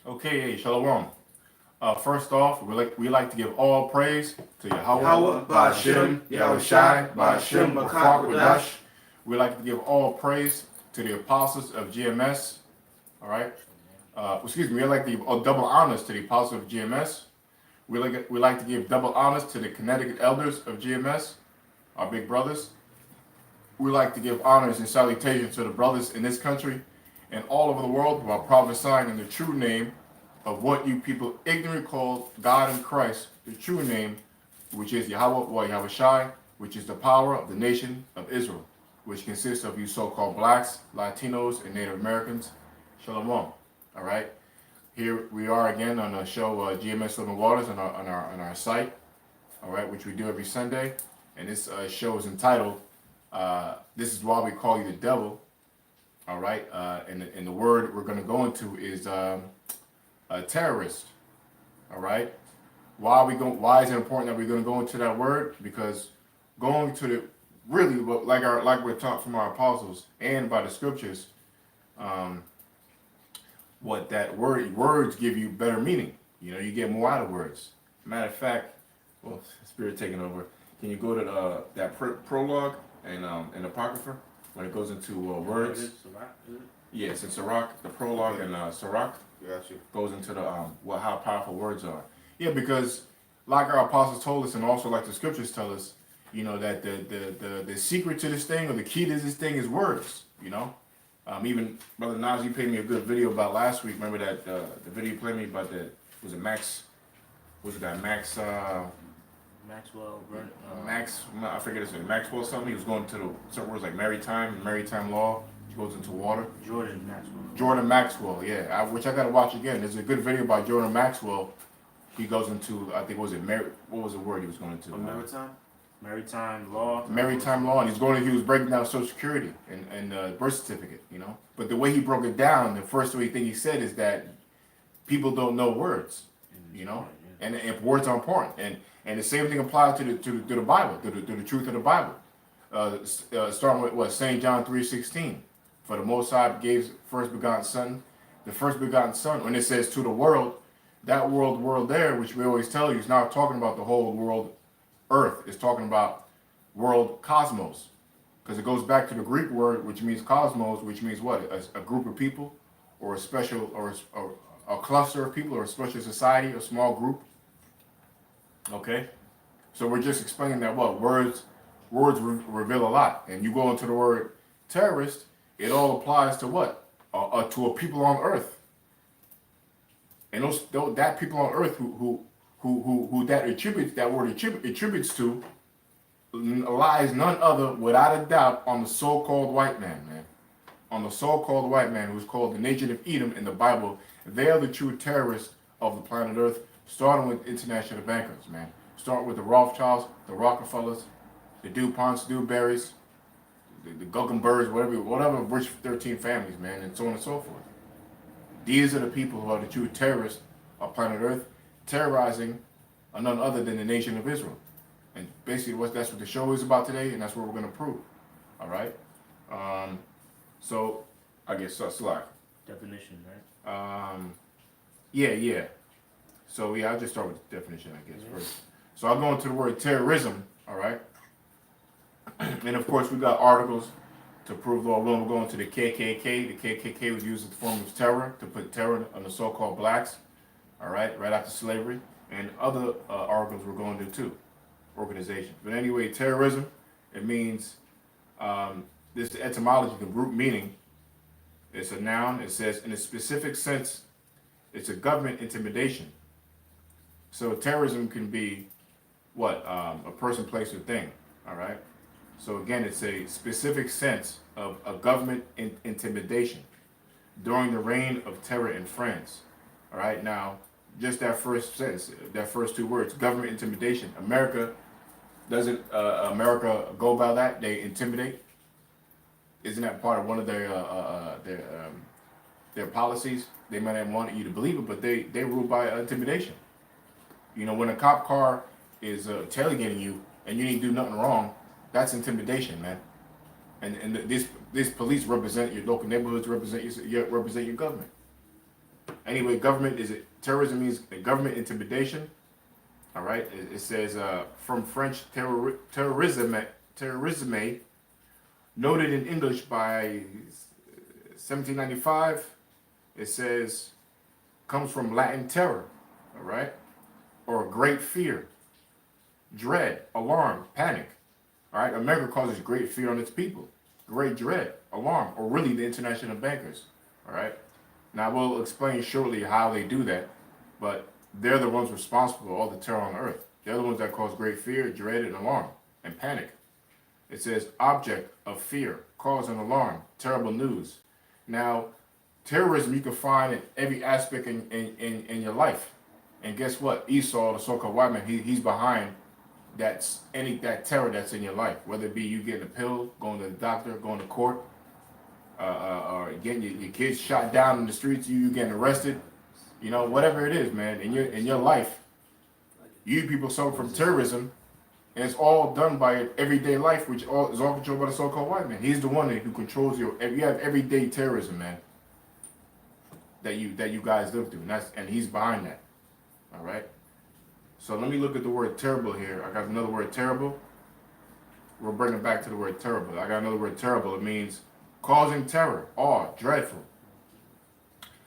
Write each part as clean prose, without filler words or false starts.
Okay, hey, Shalom. First off, we like to give all praise to Yahweh, Yahweh, Ba'ashem, Ba'ashem, Yahushai, Yahushai, Ba'ashem, Ba'ashem, B'chak, B'chak, B'dash. We like to give all praise to the apostles of GMS. All right. Excuse me. We like to give double honors to the apostles of GMS. We like to give double honors to the Connecticut elders of GMS, our big brothers. We like to give honors and salutations to the brothers in this country and all over the world while prophesying in the true name of what you people ignorant call God in Christ, the true name, which is Yahweh or Yahweh Shai, which is the power of the nation of Israel, which consists of you so-called blacks, Latinos, and Native Americans. Shalom. All right. Here we are again on the show GMS Living Waters on our site. All right, which we do every Sunday, and this show is entitled "This is Why We Call You the Devil." All right, and the word we're going to go into is a terrorist. All right, why is it important that we're going to go into that word? Because going to the really like we're taught from our apostles and by the scriptures, what that words give you better meaning. You get more out of words. Matter of fact, well, spirit taking over. Can you go to that prologue and in Apocrypha when it goes into words? Yes, in Sirach, the prologue and Sirach goes into the how powerful words are. Yeah, because like our apostles told us, and also like the scriptures tell us, that the secret to this thing or the key to this thing is words. Even Brother Nas, you played me a good video about last week. Remember that the video you played me about was it Max? Was it that Max? Maxwell, Max, I forget his name. Maxwell something. He was going to certain words like maritime law. He goes into water. Jordan Maxwell. Jordan Maxwell, yeah. Which I gotta watch again. There's a good video by Jordan Maxwell. He goes into, I think, what was the word he was going into? Maritime law. Maritime law, and he was breaking down Social Security and birth certificate, But the way he broke it down, the first thing he said is that people don't know words, and if words are important, and the same thing applies to the Bible, to the truth of the Bible. Starting with what St. John 3:16, for the Most High gave first begotten Son, the first begotten Son. When it says to the world, that world there, which we always tell you, is not talking about the whole world, Earth. It's talking about world cosmos, because it goes back to the Greek word, which means cosmos, which means what? A group of people, or a special, or a cluster of people, or a special society, a small group. Okay, so we're just explaining that what words reveal a lot, and you go into the word terrorist, it all applies to what? To a people on Earth, and that people on Earth who that word attributes to lies none other, without a doubt, on the so-called white man, on the so-called white man who's called the nation of Edom in the Bible. They are the true terrorists of the planet Earth, starting with international bankers, man. Start with the Rothschilds, the Rockefellers, the DuPonts, Dewberries, the Guggenbergs, whatever rich 13 families, man, and so on and so forth. These are the people who are the true terrorists of planet Earth, terrorizing none other than the nation of Israel. And basically that's what the show is about today, and that's what we're going to prove. All right? So, I guess, Slack. Definition, right? Yeah. So, I'll just start with the definition, I guess, first. So, I'll go into the word terrorism, all right? And, of course, we got articles to prove, Lord willing, we'll go into the KKK. The KKK was used as a form of terror to put terror on the so-called blacks, all right after slavery. And other articles we're going to too, organizations. But anyway, terrorism, it means, this etymology, the root meaning, it's a noun. It says, in a specific sense, it's a government intimidation. So terrorism can be what? A person, place, or thing, all right? So again, it's a specific sense of a government intimidation during the reign of terror in France. All right, now, just that first sentence, that first two words, government intimidation. Doesn't America go by that? They intimidate. Isn't that part of one of their policies? They might not want you to believe it, but they rule by intimidation. When a cop car is tailgating you and you didn't do nothing wrong, that's intimidation, man. And these police represent your local neighborhoods, represent your government. Anyway, terrorism means government intimidation. All right. It says from French terrorisme, noted in English by 1795. It says comes from Latin terror. All right, or great fear, dread, alarm, panic. All right. America causes great fear on its people, great dread, alarm, or really the international bankers. All right. Now we'll explain shortly how they do that, but they're the ones responsible for all the terror on earth. They're the ones that cause great fear, dread, and alarm, and panic. It says object of fear, cause an alarm, terrible news. Now, terrorism you can find in every aspect in your life. And guess what? Esau, the so-called white man, he's behind that terror that's in your life. Whether it be you getting a pill, going to the doctor, going to court, or getting your kids shot down in the streets, you getting arrested, you know, whatever it is, man, in your life, you people suffer from terrorism, and it's all done by everyday life, which is all controlled by the so-called white man. He's the one who controls you have everyday terrorism, man, that you guys live through, and he's behind that. All right. So let me look at the word terrible here. I got another word, terrible. We'll bring it back to the word terrible. I got another word, terrible. It means causing terror, awe, dreadful.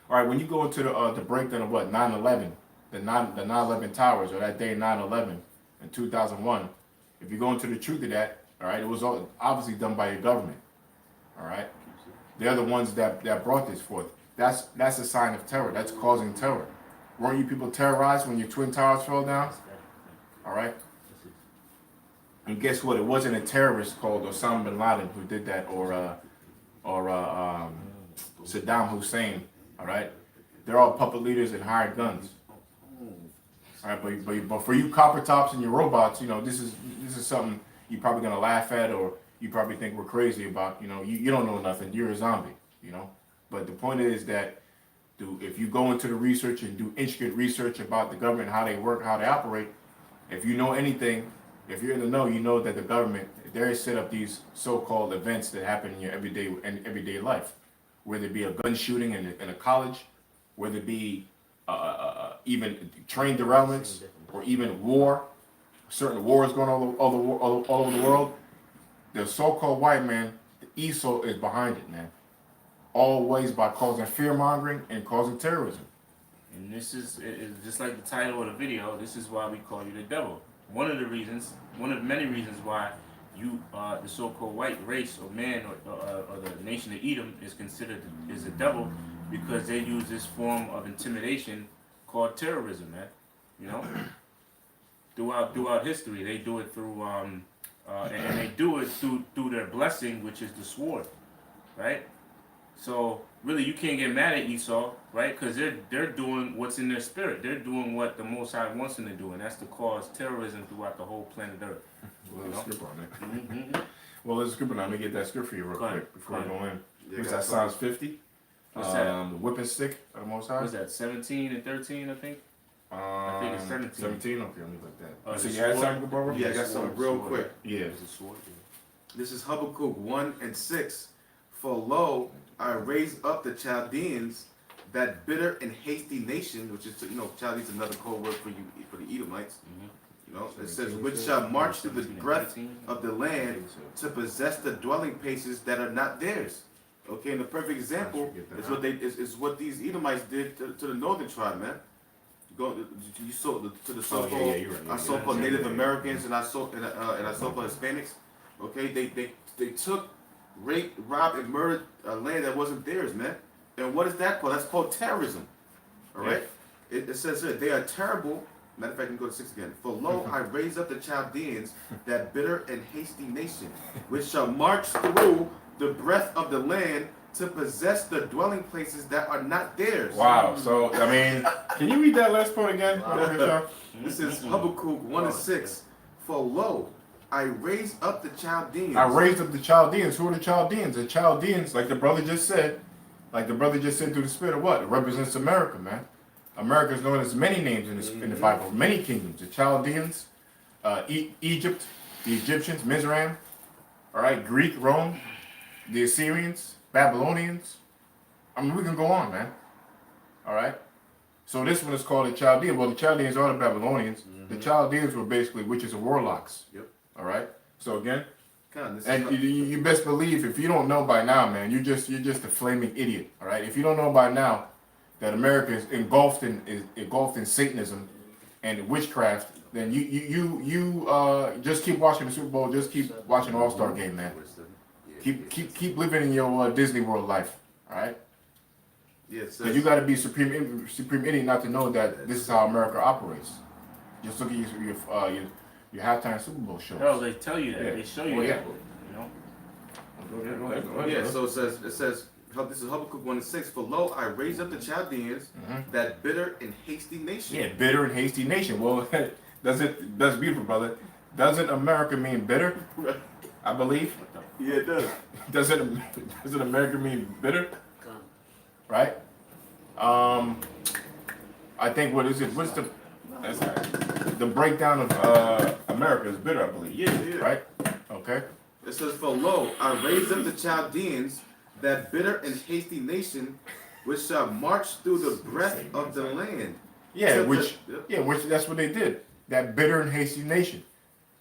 All right, when you go into the breakdown of what 9/11, the 9/11 towers, or that day 9/11 in 2001, if you go into the truth of that, all right, it was all obviously done by your government. All right, they're the ones that brought this forth. That's a sign of terror. That's causing terror. Weren't you people terrorized when your twin towers fell down? All right. And guess what? It wasn't a terrorist called Osama bin Laden who did that, or Saddam Hussein. All right, they're all puppet leaders and hired guns. All right, but for you copper tops and your robots, you know, this is something you're probably gonna laugh at, or you probably think we're crazy about. You know, you don't know nothing. You're a zombie. You know, but the point is that if you go into the research and do intricate research about the government, how they work, how they operate, if you know anything, if you're in the know, you know that the government, they set up these so-called events that happen in your everyday life. Whether it be a gun shooting in a college, whether it be even train derailments, or even war, certain wars going all over the world, the so-called white man, the Esau, is behind it, man. Always by causing fear-mongering and causing terrorism. And this is just like the title of the video. This is why we call you the devil. One of the many reasons why you, the so-called white race or man or the nation of Edom is considered is a devil, because they use this form of intimidation called terrorism, man. You know, throughout history, they do it through and they do it through their blessing, which is the sword, right? So really, you can't get mad at Esau, right? Because they're doing what's in their spirit. They're doing what the Most High wants them to do, and that's to cause terrorism throughout the whole planet Earth. Well, there's a script on it. Mm-hmm. Well, there's a script on it. Let me get that script for you real quick before I go in. What's that? Psalms 50. What's that? The whipping stick of the Most High. What's that? 17 and 13, I think. I think it's 17. 17. Okay, let me look that. So you had something, Barbara? Yeah, I got something real quick. Yeah. It's a sword. This is Habakkuk 1 and 6. For lo, I raise up the Chaldeans, that bitter and hasty nation, which is, Chaldeans is another code word for the Edomites. Mm-hmm. You know, it says, which shall march through the breadth of the land to possess the dwelling places that are not theirs. Okay, and the perfect example is what these Edomites did to the northern tribe, man. To the so-called our so-called Native Americans and our so-called Hispanics. Okay, they took, raped, robbed, and murdered a land that wasn't theirs, man. And what is that called? That's called terrorism. All right. Yeah. It says here, they are terrible. Matter of fact, let me go to 6 again. For lo, I raise up the Chaldeans, that bitter and hasty nation, which shall march through the breadth of the land to possess the dwelling places that are not theirs. Wow. So, I mean, can you read that last part again? This is Habakkuk 1 and 6. For lo, I raise up the Chaldeans. I raised up the Chaldeans. Who are the Chaldeans? The Chaldeans, like the brother just said through the Spirit of what? It represents America, man. America is known as many names in the Bible, many kingdoms. The Chaldeans, Egypt, the Egyptians, Mizraim, all right, Greek, Rome, the Assyrians, Babylonians. I mean, we can go on, man. All right. So this one is called the Chaldeans. Well, the Chaldeans are the Babylonians. The Chaldeans were basically witches and warlocks. Yep. All right. So again, Con, this and is you best believe if you don't know by now, man, you're just a flaming idiot. All right. If you don't know by now that America is engulfed in Satanism and witchcraft, then you just keep watching the Super Bowl. Just keep watching the All-Star game, man. Keep living in your Disney World life. All right. yes, Because you got to be supreme idiot not to know that this is how America operates. Just look at your halftime Super Bowl shows. No, they tell you that. Yeah. They show you Well, that. yeah. You know. Go ahead. Yeah, so it says, this is Habakkuk 1:6. For lo, I raise up the Chaldeans, that bitter and hasty nation. Yeah, bitter and hasty nation. Well, that's beautiful, brother. Doesn't America mean bitter? I believe. Yeah, it does. Doesn't America mean bitter? Right? I think what's the breakdown of America is bitter, I believe. Yeah. Right? Okay. It says, for lo, I raise up the Chaldeans, that bitter and hasty nation, which shall march through the breadth of the land. Yeah, So which that's what they did. That bitter and hasty nation,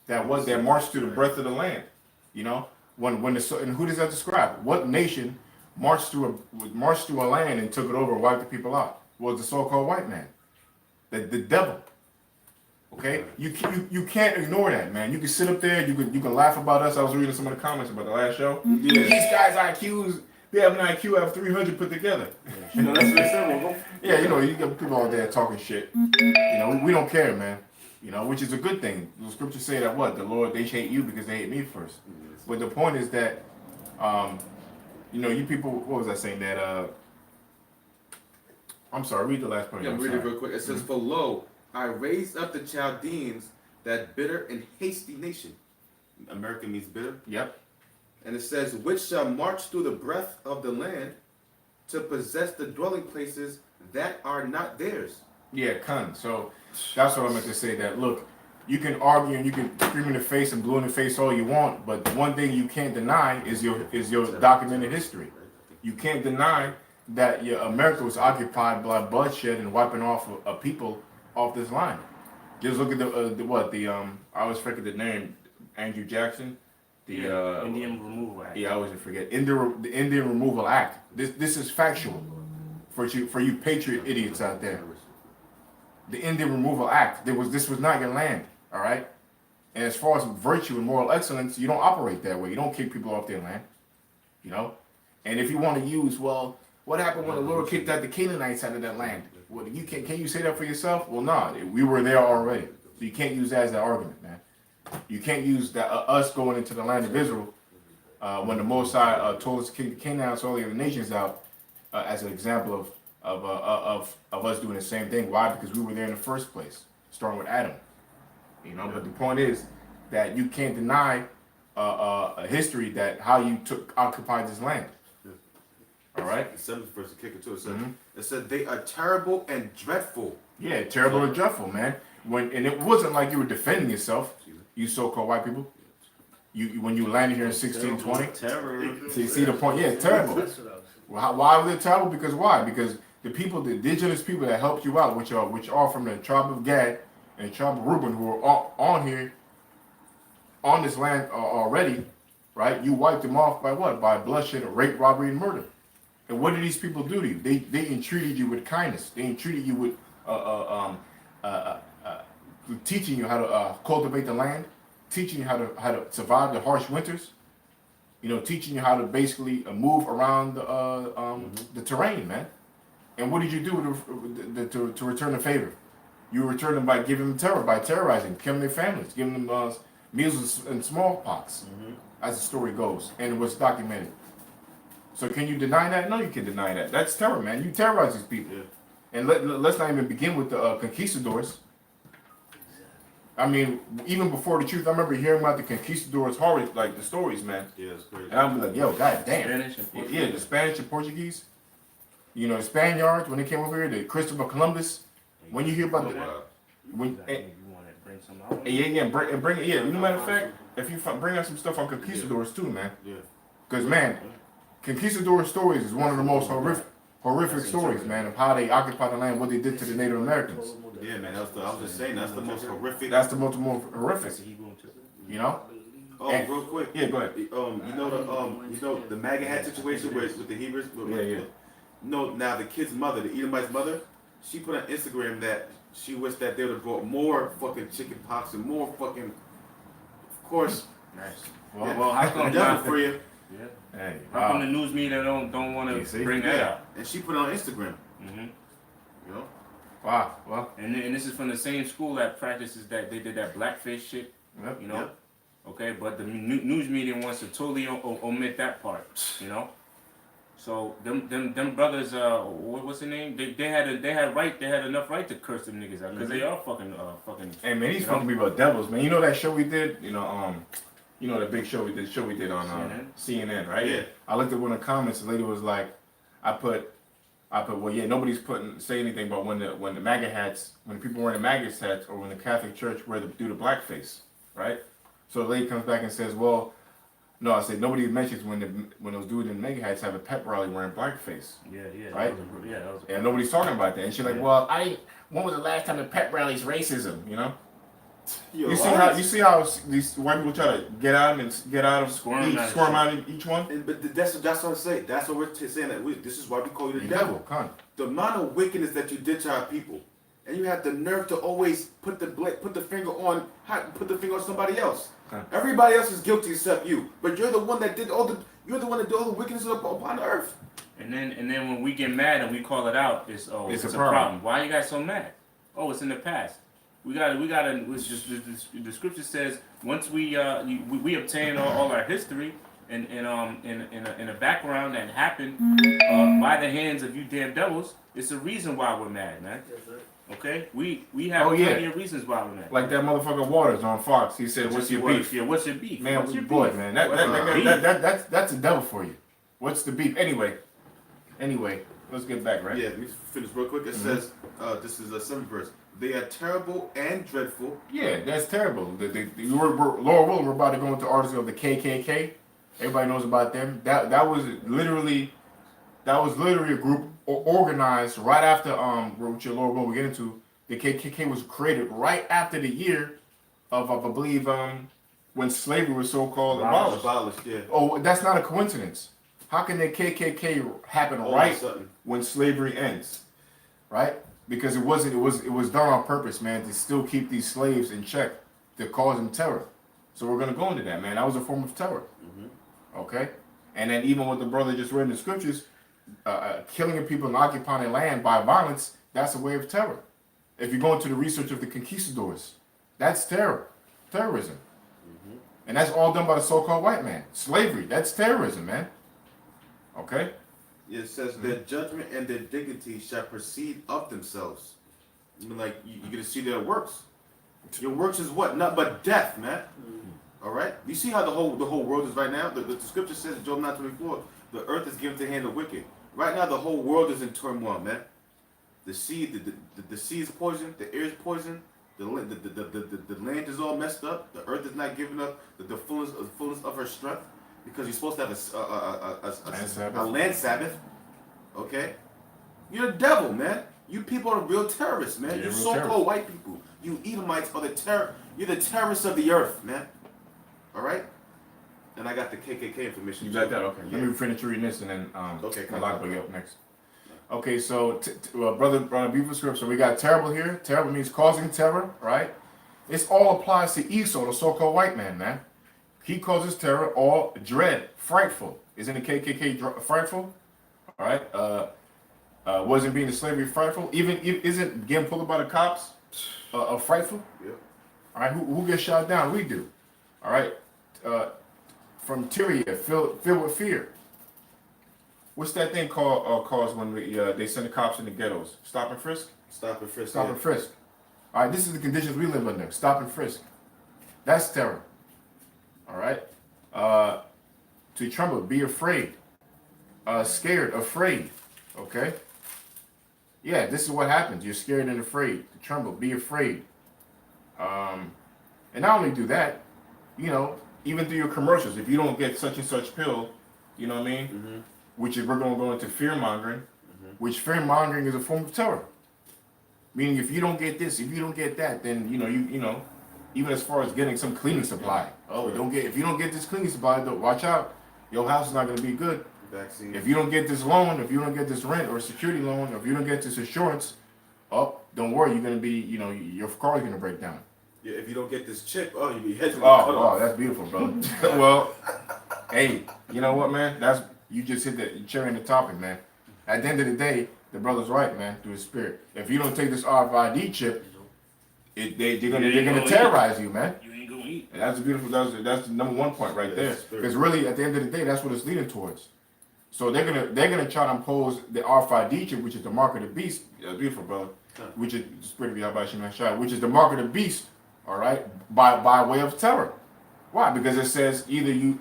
that marched through the breadth of the land. You know, and who does that describe? What nation marched through a land and took it over and wiped the people out? Was the so-called white man, the devil. Okay, you can't ignore that, man. You can sit up there, you can laugh about us. I was reading some of the comments about the last show. Yeah. These guys' IQs, they have an IQ of 300 put together. You know, that's what they said. Well, Yeah, you know, you got people out there talking shit. You know, we don't care, man. You know, which is a good thing. The scriptures say that the Lord, they hate you because they hate me first. But the point is that, you know, you people, what was I saying? That, I'm sorry, read the last part. Yeah, I'm read it sorry. real quick. It says, for lo, I raised up the Chaldeans, that bitter and hasty nation. America means bitter. Yep. And it says, which shall march through the breadth of the land to possess the dwelling places that are not theirs. Yeah, so that's what I meant to say. That look, you can argue and you can scream in the face and blue in the face all you want, but the one thing you can't deny is your documented history. You can't deny that America was occupied by bloodshed and wiping off people off this line. Just look at I always forget the name, Andrew Jackson, Indian Removal Act. Yeah, I always forget the Indian Removal Act. This is factual for you patriot idiots out there. The Indian Removal Act. This was not your land, all right? And as far as virtue and moral excellence, you don't operate that way. You don't kick people off their land, you know. And if you want to use, well, what happened when the Lord kicked out the Canaanites out of that land? Well, can you say that for yourself? Well, no, we were there already. So you can't use that as an argument, man. You can't use that us going into the land of Israel when the Mosai told us to kick the Canaanites, all the other nations out, as an example of us doing the same thing. Why? Because we were there in the first place, starting with Adam. You know, but the point is that you can't deny a history that how you occupied this land. All right. The seventh verse to kick it to it said they are terrible and dreadful. Yeah, terrible and dreadful, man. And it wasn't like you were defending yourself, you so-called white people. When you landed here in 1620. Terror. See the point? Yeah, terrible. Why were they terrible? Because why? Because the indigenous people that helped you out, which are from the tribe of Gad and the tribe of Reuben, who are on here, on this land already, right? You wiped them off by what? By bloodshed, rape, robbery, and murder. And what did these people do to you? They entreated you with kindness. They entreated you with teaching you how to cultivate the land, teaching you how to survive the harsh winters. You know, teaching you how to basically move around the terrain, man. And what did you do to return the favor? You return them by giving them terror, by terrorizing, killing their families, giving them measles and smallpox, as the story goes, and it was documented. So can you deny that? No, you can deny that. That's terror, man. You terrorize these people. Yeah. And let's not even begin with the conquistadors. I mean, even before the truth, I remember hearing about the conquistadors' horror, like the stories, man. Yeah, it's crazy. And I'm like, yo, goddamn. Spanish and Portuguese. Yeah, the Spanish and Portuguese. You know, the Spaniards, when they came over here, the Christopher Columbus. When you hear about the... When, You want to bring some out? bring it. Yeah, you know, matter of fact, if you bring out some stuff on conquistadors too, man. Yeah. Because, man, conquistador stories is one of the most horrific That's stories, interpreted. man, of how they occupied the land, what they did to the Native Americans. Yeah, man. I was just saying that's the most horrific. That's the most horrific, That's the Hebrew interpretation. you know? Oh, And- real quick. Yeah, go ahead. You know the MAGA hat situation with the Hebrews. Yeah. No, now the kid's mother, the Edomite's mother, she put on Instagram that she wished that they would have brought more fucking chicken pox and more fucking. Of course, Nice. Well, yeah, Well, how come devil not? for you. Yeah. Hey, How come wow. the news media don't want You to see? bring that Yeah, out? and she put it on Instagram. hmm You know. Wow. Well, And this is from the same school that practices that they did that blackface shit. yep. You know. Yep. Okay, but the news media wants to totally omit that part. You know. So them brothers, what's the name? They had enough right to curse them niggas out because they are fucking. Hey man, these you know? fucking people are devils, man. You know that show we did? You know the big show we did on CNN, right? Yeah. I looked at one of the comments, the lady was like, I put, well, yeah, nobody's say anything about when the MAGA hats, when people wearing the MAGA hats, or when the Catholic Church do the blackface, right? So the lady comes back and says, well, no, I said nobody mentions when those dudes in MAGA hats have a pep rally wearing blackface, Yeah. Right? That was and nobody's talking about that. And she's like, Yeah. well, when was the last time a pep rally's racism? You know? Yo, You see how these white people try to get out of Squirm out of squirm shit. out of each one? But that's what I say. That's what we're saying. That this is why we call you the devil. Con. The amount of wickedness that you did to our people, and you have the nerve to always put the finger on somebody else. Huh. Everybody else is guilty except you, but you're the one that did all the wickedness upon the earth. And then when we get mad and we call it out, it's It's a a problem. problem. Why you guys so mad? Oh, it's in the past. We gotta. It's just the scripture says once we obtain all our history and in a background that happened by the hands of you damn devils. It's a reason why we're mad, man. Okay, we have Oh, yeah. plenty of reasons why we're mad. Like that motherfucker Waters on Fox. He said, "What's your beef?" Yeah, what's your beef? Man, what's your boy, beef? man, that's a devil for you. What's the beef? Anyway, let's get back right. Yeah, let me finish real quick. It says, this is a 7th verse. They are terrible and dreadful. Yeah, that's terrible. We're Laura, we're about to go into articles of the KKK. Everybody knows about them. That was literally a group organized right after which your Laura will get into. The KKK was created right after the year of I believe when slavery was so-called abolished. Abolished, yeah. Oh, that's not a coincidence. How can the KKK happen All of a right sudden. when slavery ends? Right? Because it was done on purpose, man, to still keep these slaves in check, to cause them terror. So we're gonna go into that, man. That was a form of terror. Okay? And then even what the brother just read in the scriptures, killing people and occupying land by violence, that's a way of terror. If you go into the research of the conquistadors, that's terrorism. And that's all done by the so-called white man. Slavery, that's terrorism, man. Okay? It says their judgment and their dignity shall proceed of themselves. I mean, like you're gonna see their works. Your works is what? Not but death, man. All right. You see how the whole world is right now. The scripture says in Job 9:24, the earth is given to the hand of the wicked. Right now, the whole world is in turmoil, man. The sea, the sea is poisoned. The air is poisoned. The land is all messed up. The earth is not giving up the fullness of her strength because you're supposed to have a land Sabbath. Okay, you're the devil, man. You people are real terrorists, man. Yeah, You real so-called terrorists. white people. You Edomites are the terror. You're the terrorists of the earth, man. All right. And I got the KKK information. You got too. that? Okay. Yeah. Let me finish reading this and then Okay, come Malak on. will get up next. Okay, so brother, beautiful scripture. We got terrible here. Terrible means causing terror, right? This all applies to Esau, the so-called white man. He causes terror, all dread, frightful. Isn't the KKK frightful? All right. Wasn't being in slavery frightful? Isn't getting pulled by the cops frightful? Yeah. All right. Who gets shot down? We do. All right. From Tyria, filled with fear. What's that thing called when they send the cops in the ghettos? Stop and frisk? Stop and frisk. Stop and frisk. All right, this is the conditions we live under. Stop and frisk. That's terror. All right. To tremble, be afraid. Scared, afraid. Okay. Yeah, this is what happens. You're scared and afraid. To tremble, be afraid. And not only do that, even through your commercials, if you don't get such and such pill, you know what I mean? Mm-hmm. Which is we're going to go into fear mongering. which fear mongering is a form of terror. Meaning, if you don't get this, if you don't get that, then you know, even as far as getting some cleaning supply. Oh, if you don't get this cleaning supply, watch out. Your house is not going to be good. Vaccine. If you don't get this loan, if you don't get this rent or security loan, if you don't get this insurance, don't worry, you're going to be, your car is going to break down. Yeah, if you don't get this chip, you'll be head to the Oh, that's beautiful, bro. Well, hey, you know what, man? You just hit the cherry on the topic, man. At the end of the day, the brother's right, man, through his spirit. If you don't take this RFID chip, they're gonna terrorize you, man. You ain't gonna eat. And that's beautiful. That's the number one point right there. Because really, at the end of the day, that's what it's leading towards. So they're gonna try to impose the RFID chip, which is the mark of the beast. Beautiful, brother. Which is the spirit of Yahweh Shema Shai, which is the mark of the beast. All right, by way of terror. Why? Because it says either you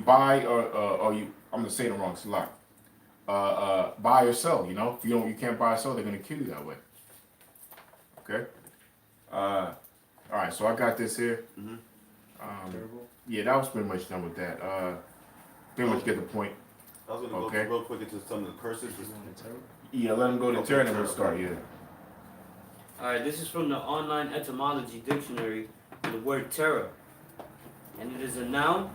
buy or you. I'm gonna say it wrong. It's a lot. Buy or sell. If you can't buy or sell, they're gonna kill you that way. Okay. All right. So I got this here. Yeah, that was pretty much done with that. Pretty much get the point. I was gonna go real quick into some of the curses. Yeah, let them go to terror and then we'll start. Yeah. Alright, this is from the online etymology dictionary, the word terror. And it is a noun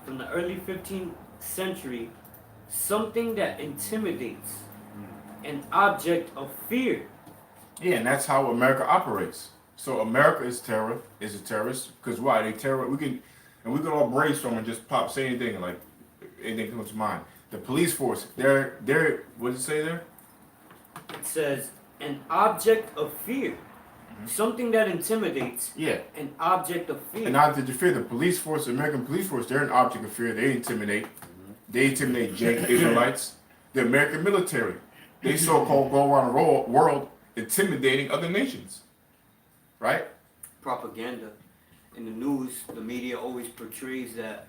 from the early 15th century, something that intimidates, an object of fear. Yeah, and that's how America operates. So America is a terrorist, because why? We can all brainstorm and just say anything, like anything comes to mind. The police force, they're what does it say there? It says, an object of fear. Something that intimidates. Yeah. An object of fear. An object of fear. The police force, the American police force, they're an object of fear. They intimidate. They intimidate Israelites. The American military, they so-called go around the world intimidating other nations. Right? Propaganda. In the news, the media always portrays that,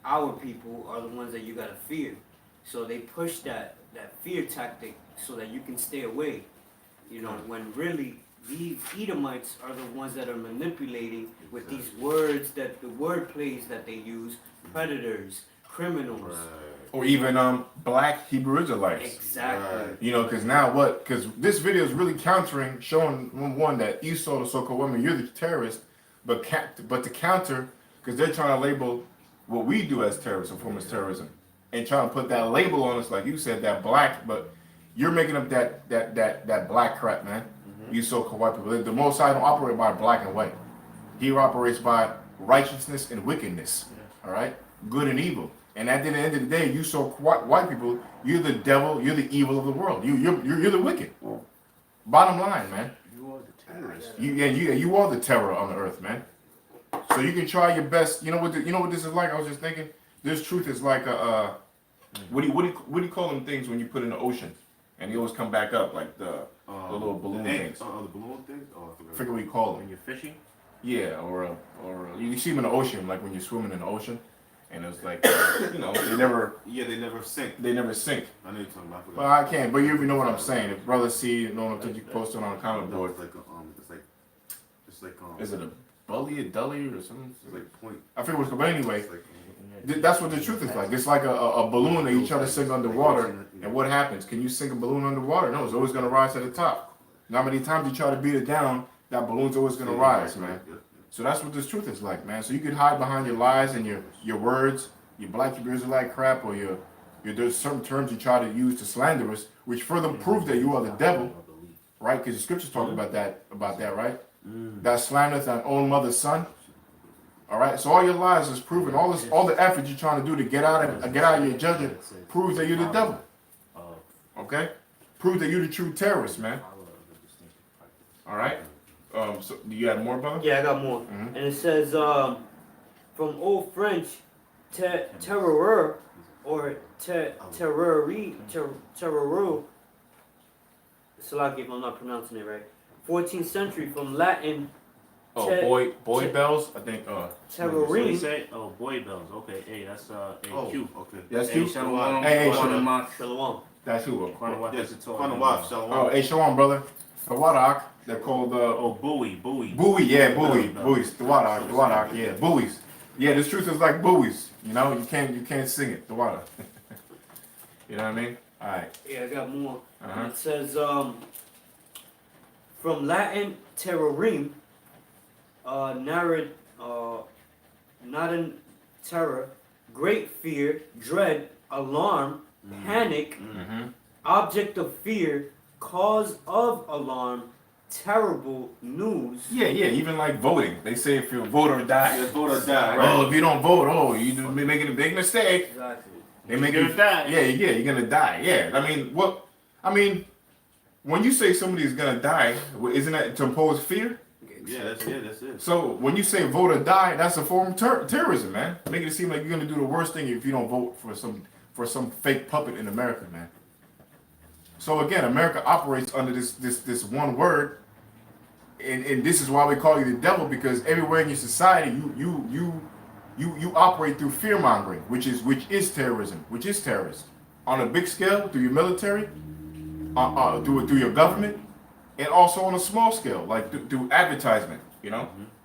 our people are the ones that you gotta fear. So they push that fear tactic so that you can stay away. When really these Edomites are the ones that are manipulating with these words, the word plays that they use, predators, criminals. Or even black Hebrew Israelites. Exactly. Because now what? Because this video is really showing one that Esau, the so-called woman, you're the terrorist, but to counter, because they're trying to label what we do as terrorists, a form of terrorism, and trying to put that label on us, like you said, that black, but you're making up that black crap, man. You so-called white people. The Most High don't operate by black and white. He operates by righteousness and wickedness. All right, good and evil. And at the end of the day, you white people, you're the devil, you're the evil of the world. You're the wicked. Bottom line, man. You are the terrorist. You are the terror on the earth, man. So you can try your best. You know what this is like? I was just thinking. This truth is like a what do you call them things when you put in the ocean and they always come back up, like the little balloon things? The balloon things. Oh, I forget what you call them. When you're fishing. Yeah, or you see them in the ocean, like when you're swimming in the ocean, and it's like they never. Yeah, they never sink. They never sink. I know you're talking about. Well, I can't. But you know what I'm saying. If brothers see, what you posted on the comment board. It's like Is it a bully, a dully, or something? It's like point. I forget what's. But anyway. It's like, That's what the truth is like. It's like a balloon that you try to sink underwater, and what happens? Can you sink a balloon underwater? No, it's always going to rise to the top. How many times you try to beat it down, that balloon's always going to rise, man. So that's what this truth is like, man. So you can hide behind your lies and your words, your black Hebrew Israelite crap, or there's certain terms you try to use to slander us, which further proves that you are the devil, right? Because the scriptures talk about that, right? That slandereth thine own mother's son. All right, so all your lies is proven. All the effort you're trying to do to get out of your judgment proves that you're the devil. Okay, proves that you're the true terrorist, man. All right. So do you have more, brother? Yeah, I got more. And it says from Old French, terreur or terrori, Salaki if I'm not pronouncing it right. 14th century from Latin. Boy bells. I think. Terrorine. Say, boy bells. Okay, hey, that's Q. Okay. That's Hey, Q. Shalom. Hey, Shalom. Shalom. That's who. Yes. Shalom. Oh, hey, Shalom, brother. The Wadak. They're called buoy. Buoy, yeah, buoys. The Wadak, yeah, buoys. Yeah, this truth is like buoys. You can't sing it. The water. You know what I mean? All right. Yeah, I got more. Uh-huh. It says, from Latin terrorim, not in terror, great fear, dread, alarm, panic, Mm-hmm. object of fear, cause of alarm, terrible news. Yeah, even like voting. They say if you vote or die. Yeah, vote or die, Oh, right? if you don't vote, you do be making a big mistake. Exactly. They make You're you gonna die. Yeah, you're gonna die. Yeah. I mean, when you say somebody's gonna die, isn't that to impose fear? Yeah, that's it. So when you say vote or die, that's a form of terrorism, man. Making it seem like you're gonna do the worst thing if you don't vote for some fake puppet in America, man. So again, America operates under this one word, and this is why we call you the devil, because everywhere in your society you operate through fear mongering, which is terrorism, which is terrorist on a big scale through your military, through your government, and also on a small scale, like through advertisement,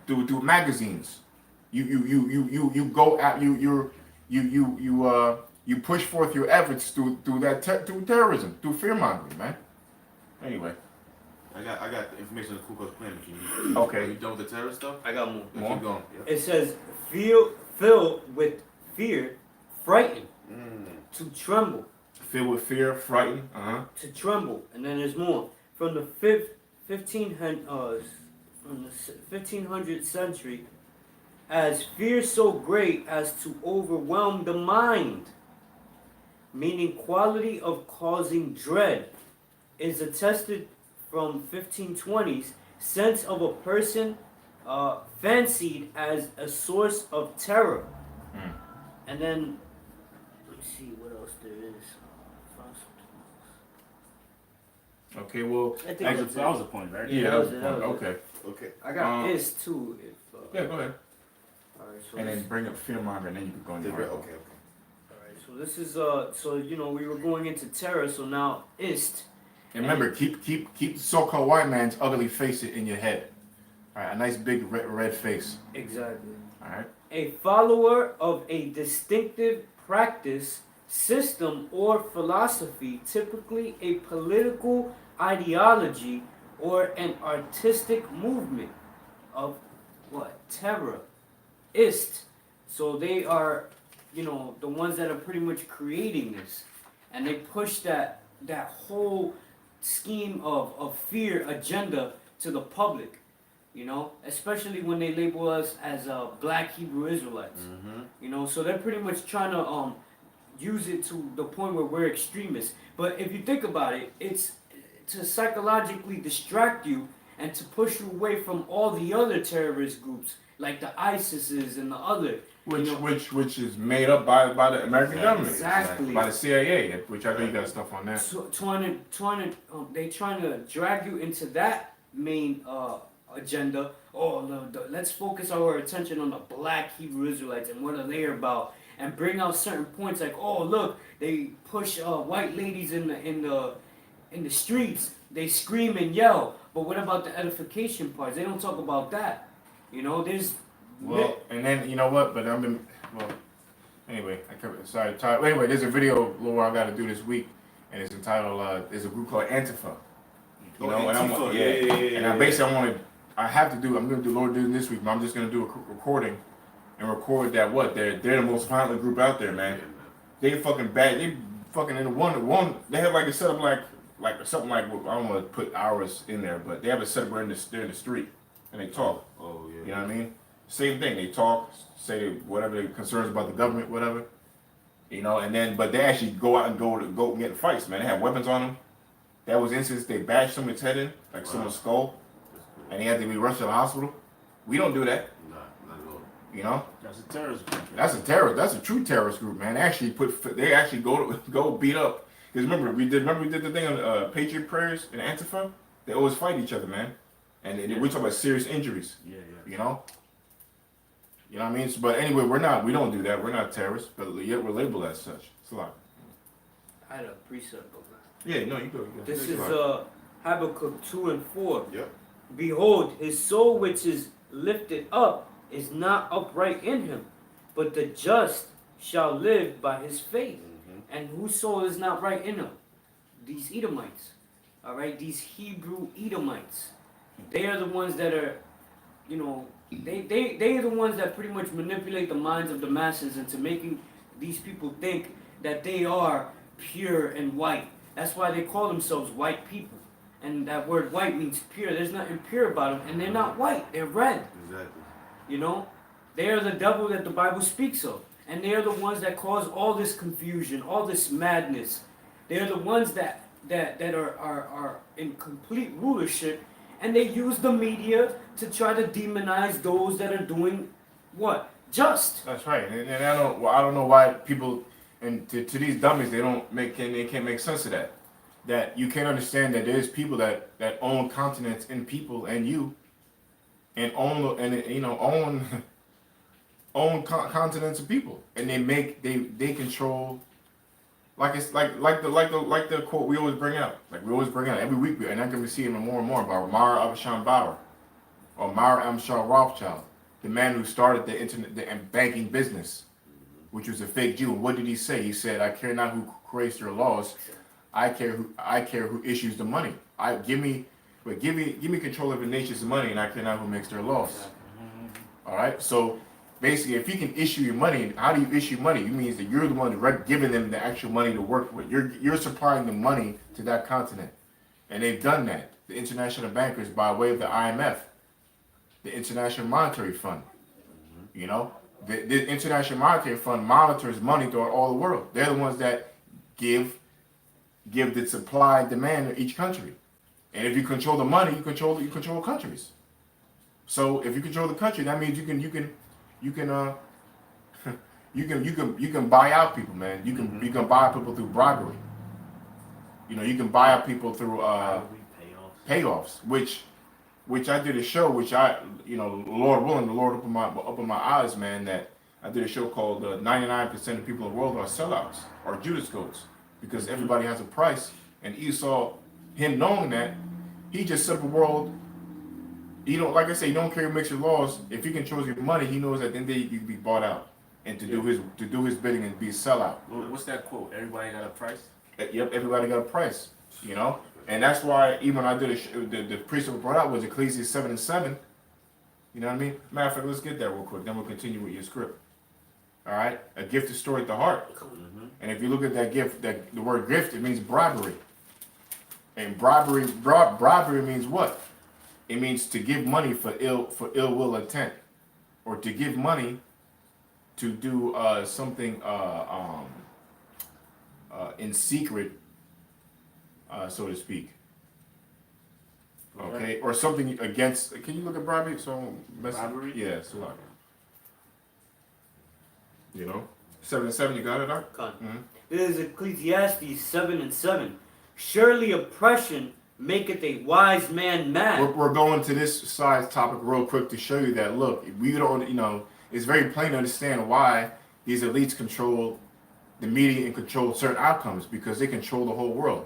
through magazines. You go at you push forth your efforts through through terrorism, through fear mongering, man. Anyway, I got the information on the Ku Klux Klan if you need. Okay. Are you done with the terror stuff? I got more. More? Keep going. Yep. It says, filled with fear, frightened, to tremble. filled with fear, frightened. To tremble, and then there's more. From the 1500th century, as fear so great as to overwhelm the mind, meaning quality of causing dread, is attested from 1520s sense of a person fancied as a source of terror. And then let's see what else there is. Okay, well, I think That that's was a it. point, right? yeah, that was it, that was that was okay. Okay. I got Um, this too. If Yeah, go ahead. all right, so And this, then bring up fear monger, and then you can go into Okay. article. Okay. all right, so this is so we were going into terror, so now ist. And remember, keep the so-called white man's ugly face in your head. All right, a nice big red face. Exactly. All right. A follower of a distinctive practice, system, or philosophy, typically a political ideology or an artistic movement of what? Terror. Ist. So they are, the ones that are pretty much creating this. And they push that whole scheme of fear agenda to the public. Especially when they label us as black Hebrew Israelites. So they're pretty much trying to use it to the point where we're extremists. But if you think about it, it's to psychologically distract you and to push you away from all the other terrorist groups, like the ISIS's and the other. Which is made up by the American government. Exactly. By the CIA, which I know you got stuff on that. So, they trying to drag you into that main agenda. Let's focus our attention on the black Hebrew Israelites and what are they about, and bring out certain points like, look, they push white ladies in the streets, they scream and yell, but what about the edification parts? They don't talk about that. There's Well, and then you know what? But anyway, sorry. Anyway, there's a video, Laura, I got to do this week, and it's entitled. There's a group called Antifa. And I have to do. I'm gonna do Lord doing this week, but I'm just gonna do a recording, and record that they're the most violent group out there, man. They fucking bad. They fucking in the one. They have like a setup like something like, I don't want to put hours in there, but they have a setup where they're in the street and they talk. Oh yeah. You know what I mean? Same thing. They talk, say whatever their concerns about the government, whatever. But they actually go out and go and get in fights, man. They have weapons on them. That was instances they bashed someone's head in, like someone's skull, and he had to be rushed to the hospital. We don't do that. Nah, not at all. That's a terrorist group. That's a terror. That's a true terrorist group, man. They actually go beat up. Because remember we did the thing on Patriot Prayers and Antifa. They always fight each other, man. And we talk about serious injuries. Yeah. You know what I mean? But anyway, we don't do that. We're not terrorists, but yet we're labeled as such. It's a lot. I had a precept of that. Yeah, no, you go. This is Habakkuk 2:4. Yep. Behold, his soul which is lifted up is not upright in him, but the just shall live by his faith. And whose soul is not right in him? these Edomites. All right, these Hebrew Edomites. They are the ones that are, you know, they are the ones that pretty much manipulate the minds of the masses into making these people think that they are pure and white. That's why they call themselves white people. And that word white means pure. There's nothing pure about them. And they're not white. They're red. Exactly. You know? They are the devil that the Bible speaks of. And they are the ones that cause all this confusion, all this madness. They are the ones that are in complete rulership. And they use the media to try to demonize those that are doing what? Just. That's right. And I don't know why people, and to these dummies, they can't make sense of that. That you can't understand that there's people that own continents and people and you, and own continents and people, and they control, like it's like the quote we always bring out, every week, and I'm gonna see it more and more about Mara Abisham Bauer, or Mara Amshar Rothschild, the man who started the internet and banking business, which was a fake Jew. And what did he say? He said, "I care not who creates your laws. I care who issues the money. Give me control of the nation's money, and I care not who makes their laws." All right. So basically, if you can issue your money, how do you issue money? It means that you're the one giving them the actual money to work with. You're supplying the money to that continent, and they've done that. The international bankers, by way of the IMF, the International Monetary Fund. You know, the International Monetary Fund monitors money throughout all the world. They're the ones that give the supply and demand of each country. And if you control the money, you control countries. So if you control the country, that means you can buy out people, man. You can buy people through bribery. You know, you can buy out people through payoffs, which I did a show, Lord willing, the Lord opened my eyes, man, that I did a show called 99% of people in the world are sellouts or Judas goats. Because everybody has a price, and Esau, him knowing that, he just said the world, he don't, like I say, he don't care who makes your laws. If he controls your money, he knows that then you can be bought out and to do his bidding and be a sellout. What's that quote? Everybody got a price? Yep, everybody got a price, you know? And that's why even when I did the precept brought out was Ecclesiastes 7:7. You know what I mean? Matter of fact, let's get there real quick, then we'll continue with your script. All right? A gift is stored at the heart. And if you look at that gift, the word gift, it means bribery. And bribery means what? It means to give money for ill will intent, or to give money to do something in secret, so to speak. Okay, or something against. Can you look at bribery? Bribery? Yeah, so you know. 7:7, you got it, Doc? Mm-hmm. This is Ecclesiastes 7:7. Surely oppression maketh a wise man mad. We're going to this side topic real quick to show you that, look, we don't, it's very plain to understand why these elites control the media and control certain outcomes, because they control the whole world.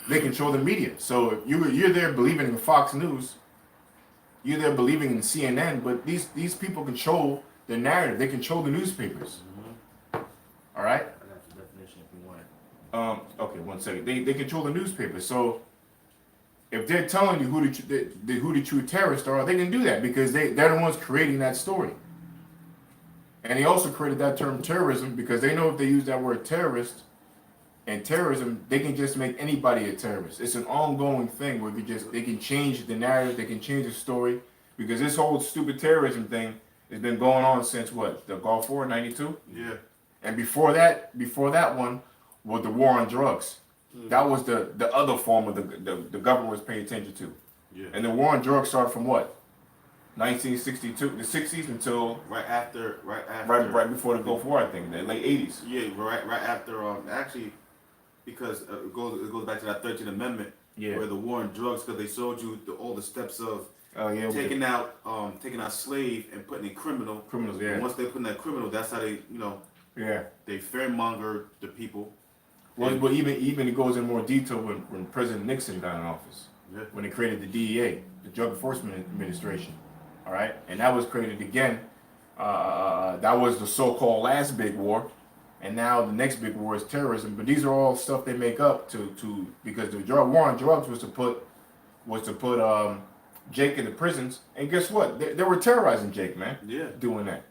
They control the media. So if you're there believing in Fox News, you're there believing in CNN, but these people control the narrative. They control the newspapers. All right. I got the definition if you want it. Okay, 1 second. They control the newspaper. So if they're telling you who the true terrorists are, they can do that because they're the ones creating that story. And they also created that term terrorism because they know if they use that word terrorist and terrorism, they can just make anybody a terrorist. It's an ongoing thing where they can change the narrative, they can change the story, because this whole stupid terrorism thing has been going on since what? The Gulf War, 92? Yeah. And before that one was the war on drugs. That was the other form of the government was paying attention to. Yeah. And the war on drugs started from what? 1962, the 60s until right before the Gulf War, I think, the late 80s. Yeah, right after actually, because it goes back to that 13th Amendment, where the war on drugs, because they showed you all the steps of taking out slave and putting in criminals. Yeah. And once they put in that criminal, that's how they they fearmonger the people. Well, but even it goes in more detail when President Nixon got in office, when they created the DEA, the Drug Enforcement Administration. All right, and that was created again. That was the so-called last big war, and now the next big war is terrorism. But these are all stuff they make up to because the war on drugs was to put Jake in the prisons, and guess what? They were terrorizing Jake, man. Yeah. Doing that,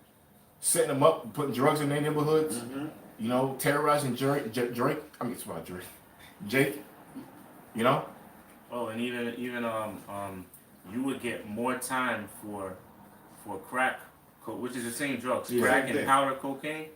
setting them up, putting drugs in their neighborhoods. Mm-hmm. You know, terrorizing Drake. I mean, it's about Drake. Jake. You know. Oh, and even you would get more time for crack, which is the same drugs, Yeah. crack Same and thing. powder cocaine.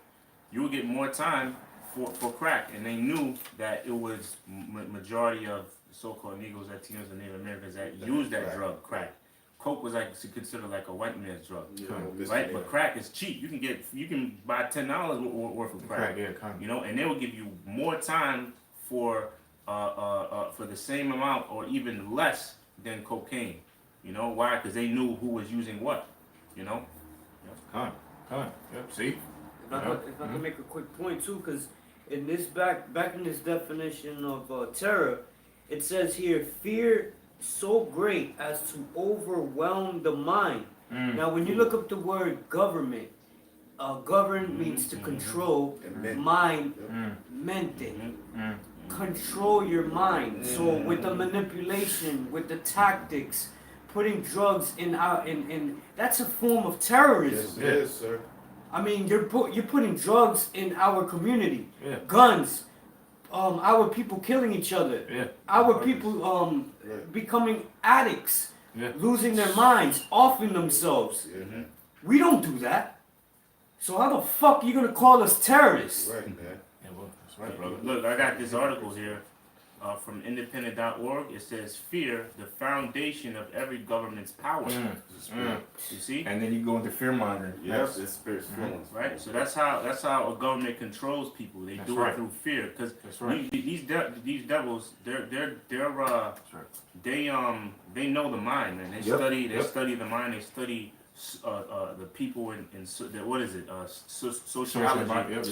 You would get more time for crack, and they knew that it was majority of so-called Negros, Latinos, and Native Americans that used that Crack. drug, crack. Coke was like considered like a white man's drug, Yeah, right? But crack is cheap. You can buy $10 worth of crack. Yeah, kind of. You know, and they will give you more time for the same amount or even less than cocaine. You know why? Because they knew who was using what. You know. Kind. Yep. See. If I can make a quick point too, because in this back in this definition of terror, it says here fear so great as to overwhelm the mind. Now, when you look up the word government, govern means to control, And mind, mente. Control your mind. So with the manipulation, with the tactics, putting drugs in that's a form of terrorism. Yes, it is, sir. I mean, you're putting drugs in our community, Yeah. guns, our people killing each other, Yeah. our people Right. becoming addicts, Yeah. losing their minds, offing themselves. Yeah. We don't do that. So how the fuck are you gonna call us terrorists? Right, man. Yeah, well, that's right, brother. Look, I got this article here from independent.org. It says, "Fear, the foundation of every government's power." You see? And then you go into fear mongering. Yes, it's spirit's feelings. Right, so that's how a government controls people. They That's do right. it through fear, because That's right. these devils, they're That's right. they know the mind, man. They Yep, study yep. the mind. They study the people what is it? Sociology. Social environment.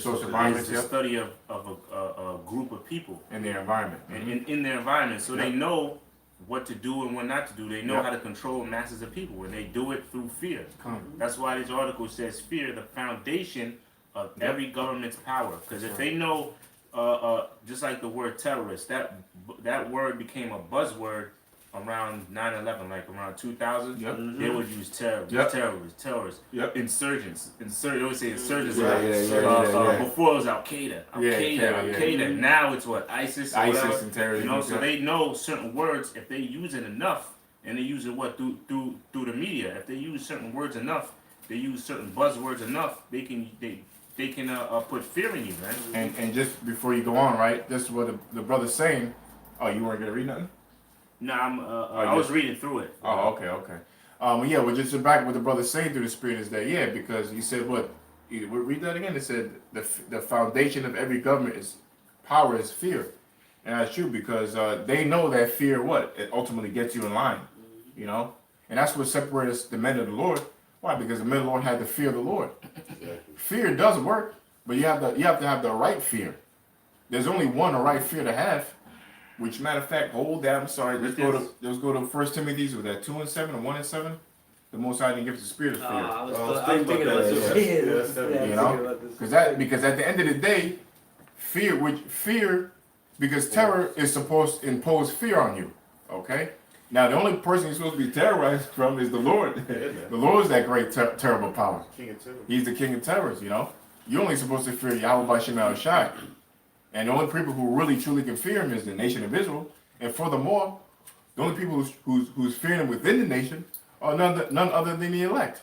It's the study of a group of people In their environment. and in their environment, so they Yep. know what to do and what not to do. They know Yep. how to control masses of people, and they do it through fear. Come. That's why this article says fear, the foundation of Yep. every government's power. Because if That's they know, just like the word terrorist, that word became a buzzword around 9/11, like around 2000. Yep. They would use terrorists, Yep. terrorists, Yep. insurgents. They would say insurgents. Yeah, yeah. Before it was Al Qaeda. Yeah. Qaeda. Now it's what? ISIS. Or ISIS whatever. and terrorism. You know, so yeah. they know certain words. If they use it enough, and they use it through the media. If they use certain words enough, they use certain buzzwords enough, they can put fear in you, man. And just before you go on, right? This is what the brother's saying. Oh, you weren't gonna read nothing? No, I was reading through it. Oh, okay. Yeah, well, just back what the brother's saying through the spirit is that, yeah, because he said what? Read that again. It said the foundation of every government is power is fear, and that's true because they know that fear it ultimately gets you in line, you know, and that's what separates the men of the Lord. Why? Because the men of the Lord had the fear of the Lord. Exactly. Fear does work, but you have to have the right fear. There's only one right fear to have. Which matter of fact, hold that. I'm sorry. Let's go to 1 Timothy with that 2:7 or 1:7. The Most High didn't give us the spirit of fear. I was thinking thinking about about that, this. yeah. Yeah, Yeah, yeah, you know, because at the end of the day, because terror is supposed to impose fear on you. Okay. Now the only person you're supposed to be terrorized from is the Lord. man. The Lord is that great terrible power. King of terror. He's the king of terrors. You know, you're only supposed to fear Yahweh by Shema Shai. And the only people who really truly can fear him is the nation of Israel. And furthermore, the only people who's fearing him within the nation are none other than the elect,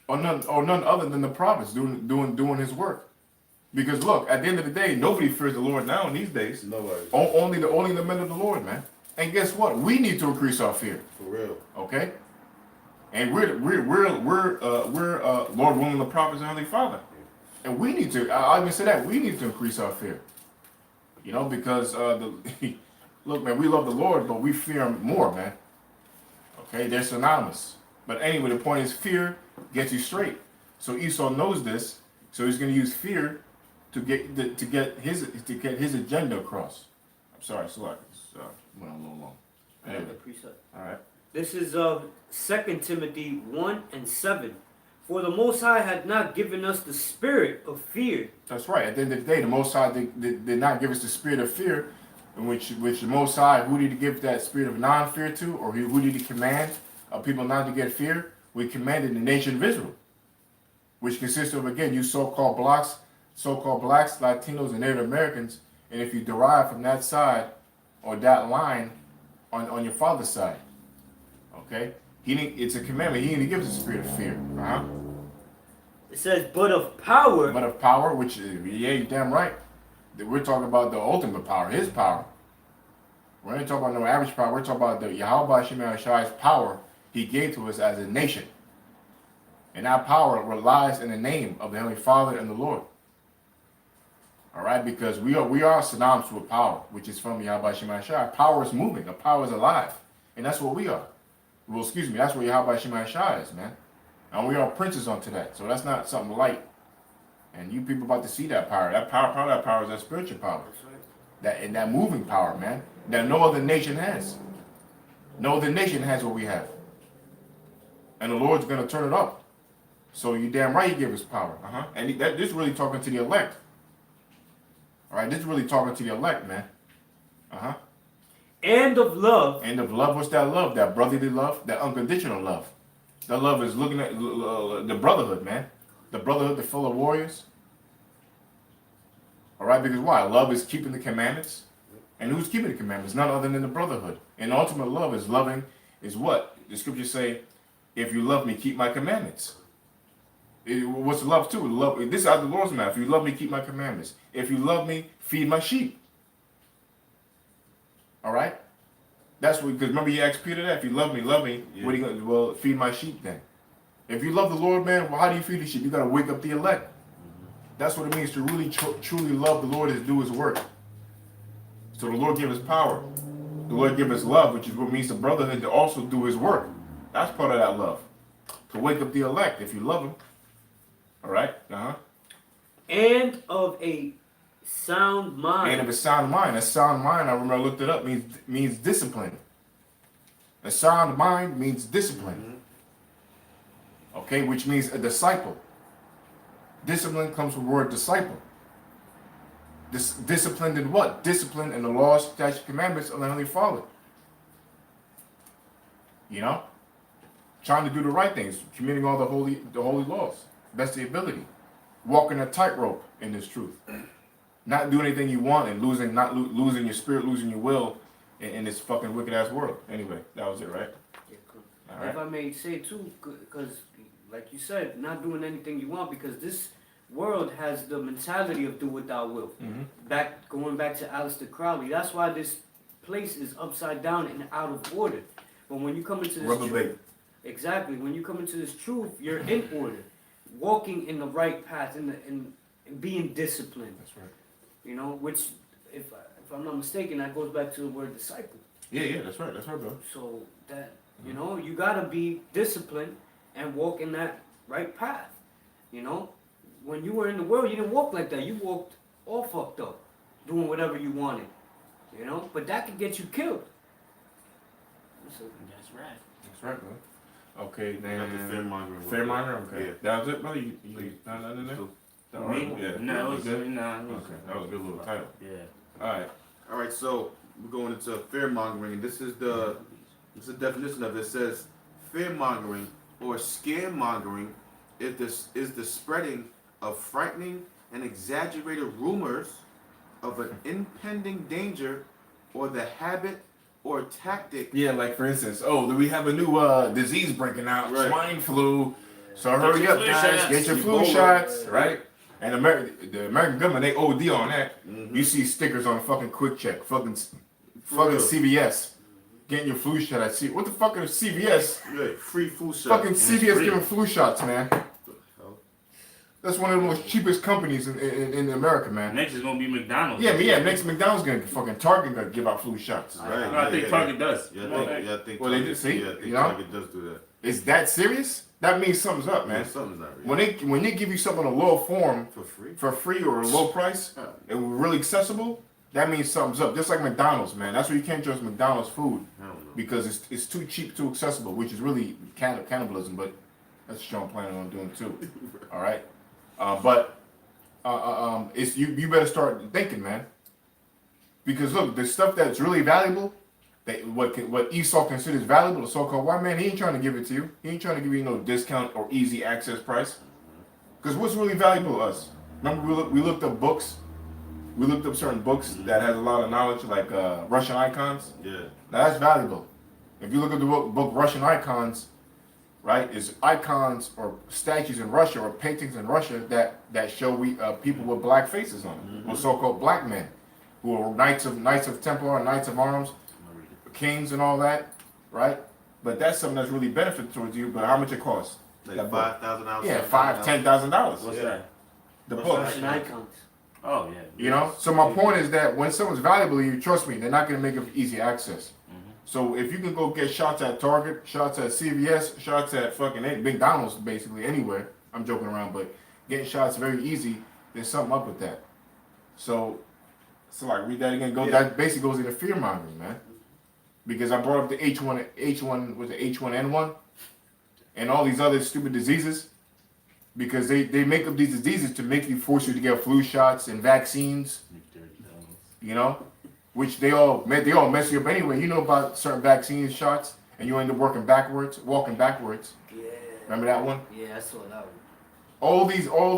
or none other than the prophets doing his work. Because look, at the end of the day, nobody fears the Lord now in these days. Nobody. Only the men of the Lord, man. And guess what? We need to increase our fear. For real. Okay. And we're Lord willing, the prophets and Heavenly Father. And we need to. I even say that we need to increase our fear. You know, because look, man, we love the Lord, but we fear him more, man. Okay, they're synonymous. But anyway, the point is fear gets you straight. So Esau knows this, so he's going to use fear to get his agenda across. I'm sorry, Selak. Went on a little long. Anyway, all right. This is 2 Timothy 1:7. For the Most High had not given us the spirit of fear. That's right. At the end of the day, the Most High did not give us the spirit of fear, in which the Most High, who did he give that spirit of non-fear to, or who did he command people not to get fear? We commanded the nation of Israel, which consists of, again, you so-called blacks, Latinos, and Native Americans, and if you derive from that side or that line on your father's side, okay? It's a commandment. He didn't give us a spirit of fear. It says, but of power. But of power, which, yeah, you're damn right. We're talking about the ultimate power, his power. We're not talking about no average power. We're talking about the Yahweh Shema Shai's power he gave to us as a nation. And that power relies in the name of the Heavenly Father and the Lord. All right, because we are synonymous with power, which is from Yahweh Shema Shai. Power is moving, a power is alive. And that's what we are. Well, excuse me, that's what Yahweh Shema Shai is, man. And we are princes onto that. So that's not something light. And you people about to see that power. That power is that spiritual power. That moving power, man. That no other nation has. No other nation has what we have. And the Lord's going to turn it up. So you damn right he gave us power. And this is really talking to the elect. All right, this is really talking to the elect, man. And of love. And of love, what's that love? That brotherly love, that unconditional love. That love is looking at the brotherhood, man. The brotherhood, the fellow warriors. All right, because why? Love is keeping the commandments. And who's keeping the commandments? None other than the brotherhood. And ultimate love is loving, is what? The scriptures say, if you love me, keep my commandments. What's love too? Love. This is out of the Lord's mouth. If you love me, keep my commandments. If you love me, feed my sheep. All right? That's what, because remember you asked Peter that, if you love me, yeah. What are you going to, well, feed my sheep then. If you love the Lord, man, well, how do you feed the sheep? You got to wake up the elect. That's what it means to really truly love the Lord, is do his work. So the Lord gave us power. The Lord gave us love, which is what means the brotherhood to also do his work. That's part of that love. To wake up the elect if you love him. All right? And of a sound mind. And of a sound mind. A sound mind, I remember I looked it up, means discipline. A sound mind means discipline. Okay, which means a disciple. Discipline comes from the word disciple. Disciplined in what? Discipline in the laws, statutes, commandments of the Heavenly Father. You know? Trying to do the right things, committing all the holy laws. That's the ability. Walking a tightrope in this truth. Not doing anything you want and losing your spirit, losing your will in this fucking wicked ass world. Anyway, that was it, right? All right. If I may say too, because like you said, not doing anything you want, because this world has the mentality of do what thou wilt. Going back to Aleister Crowley, that's why this place is upside down and out of order. But when you come into this truth, exactly, when you come into this truth, you're in order, walking in the right path, and being disciplined. That's right. You know, which, if I'm not mistaken, that goes back to the word disciple. Yeah, that's right, bro. So that, you know, you gotta be disciplined and walk in that right path. You know, when you were in the world, you didn't walk like that. You walked all fucked up, doing whatever you wanted. You know, but that could get you killed. That's right. That's right, bro. Okay, then. Fear-mongering. Okay. Yeah. That was it, brother? You nothing in there? No, it was Okay, that was a good little title. Yeah. All right, so we're going into fear-mongering, and this is the definition of it. It says, fear-mongering or scaremongering is the spreading of frightening and exaggerated rumors of an impending danger or the habit or tactic. Yeah, like for instance, do we have a new disease breaking out? Right. Swine flu. So hurry up, guys. Get your flu Ebola. shots, right? And the American government, they OD on that. You see stickers on fucking Quick Check, fucking CVS. Getting your flu shot. I see. What the fuck is CVS? Yeah, free flu shot. Fucking CVS giving flu shots, man. That's one of the most cheapest companies in America, man. Next is gonna be McDonald's. Yeah. Next McDonald's gonna fucking Target gonna give out flu shots. Right. I think Target does. I think. Well, they do. See, I think you know? Target does do that. Is that serious? That means something's up, man. Yeah, something's not real. When they give you something in a low form For free or a low price and really accessible, that means something's up. Just like McDonald's, man. That's why you can't trust McDonald's food I don't know. because it's too cheap, too accessible, which is really cannibalism. But That's what I'm planning on doing too. All right, but it's you better start thinking, man. Because look, the stuff that's really valuable, that what Esau considers valuable, the so-called white man, he ain't trying to give it to you. He ain't trying to give you no discount or easy access price. Because what's really valuable to us? Remember, we looked up books. We looked up certain books that has a lot of knowledge, like Russian icons. Yeah. Now that's valuable. If you look at the book Russian icons, right, it's icons or statues in Russia or paintings in Russia that show people with black faces on them, or so-called black men, who are knights of Templar, knights of arms, kings and all that, right? But that's something that's really beneficial towards you. But how much it costs? Like That book. $5,000. Yeah, $5,000-$10,000. What's Yeah. that? The What's book. that? Russian icons. Oh yeah. You know. So my point is that when someone's valuable to you, trust me, they're not going to make it for easy access. So if you can go get shots at Target, shots at CVS, shots at fucking McDonald's, basically anywhere. I'm joking around, but getting shots very easy. There's something up with that. So like read that again. Yeah. That basically goes into fear mongering, man. Because I brought up the H1 was the H1N1, and all these other stupid diseases. Because they make up these diseases to make you force you to get flu shots and vaccines. You know. Which they all mess you up anyway. You know about certain vaccine shots, and you end up walking backwards. Yeah. Remember that one? Yeah, I saw that one. All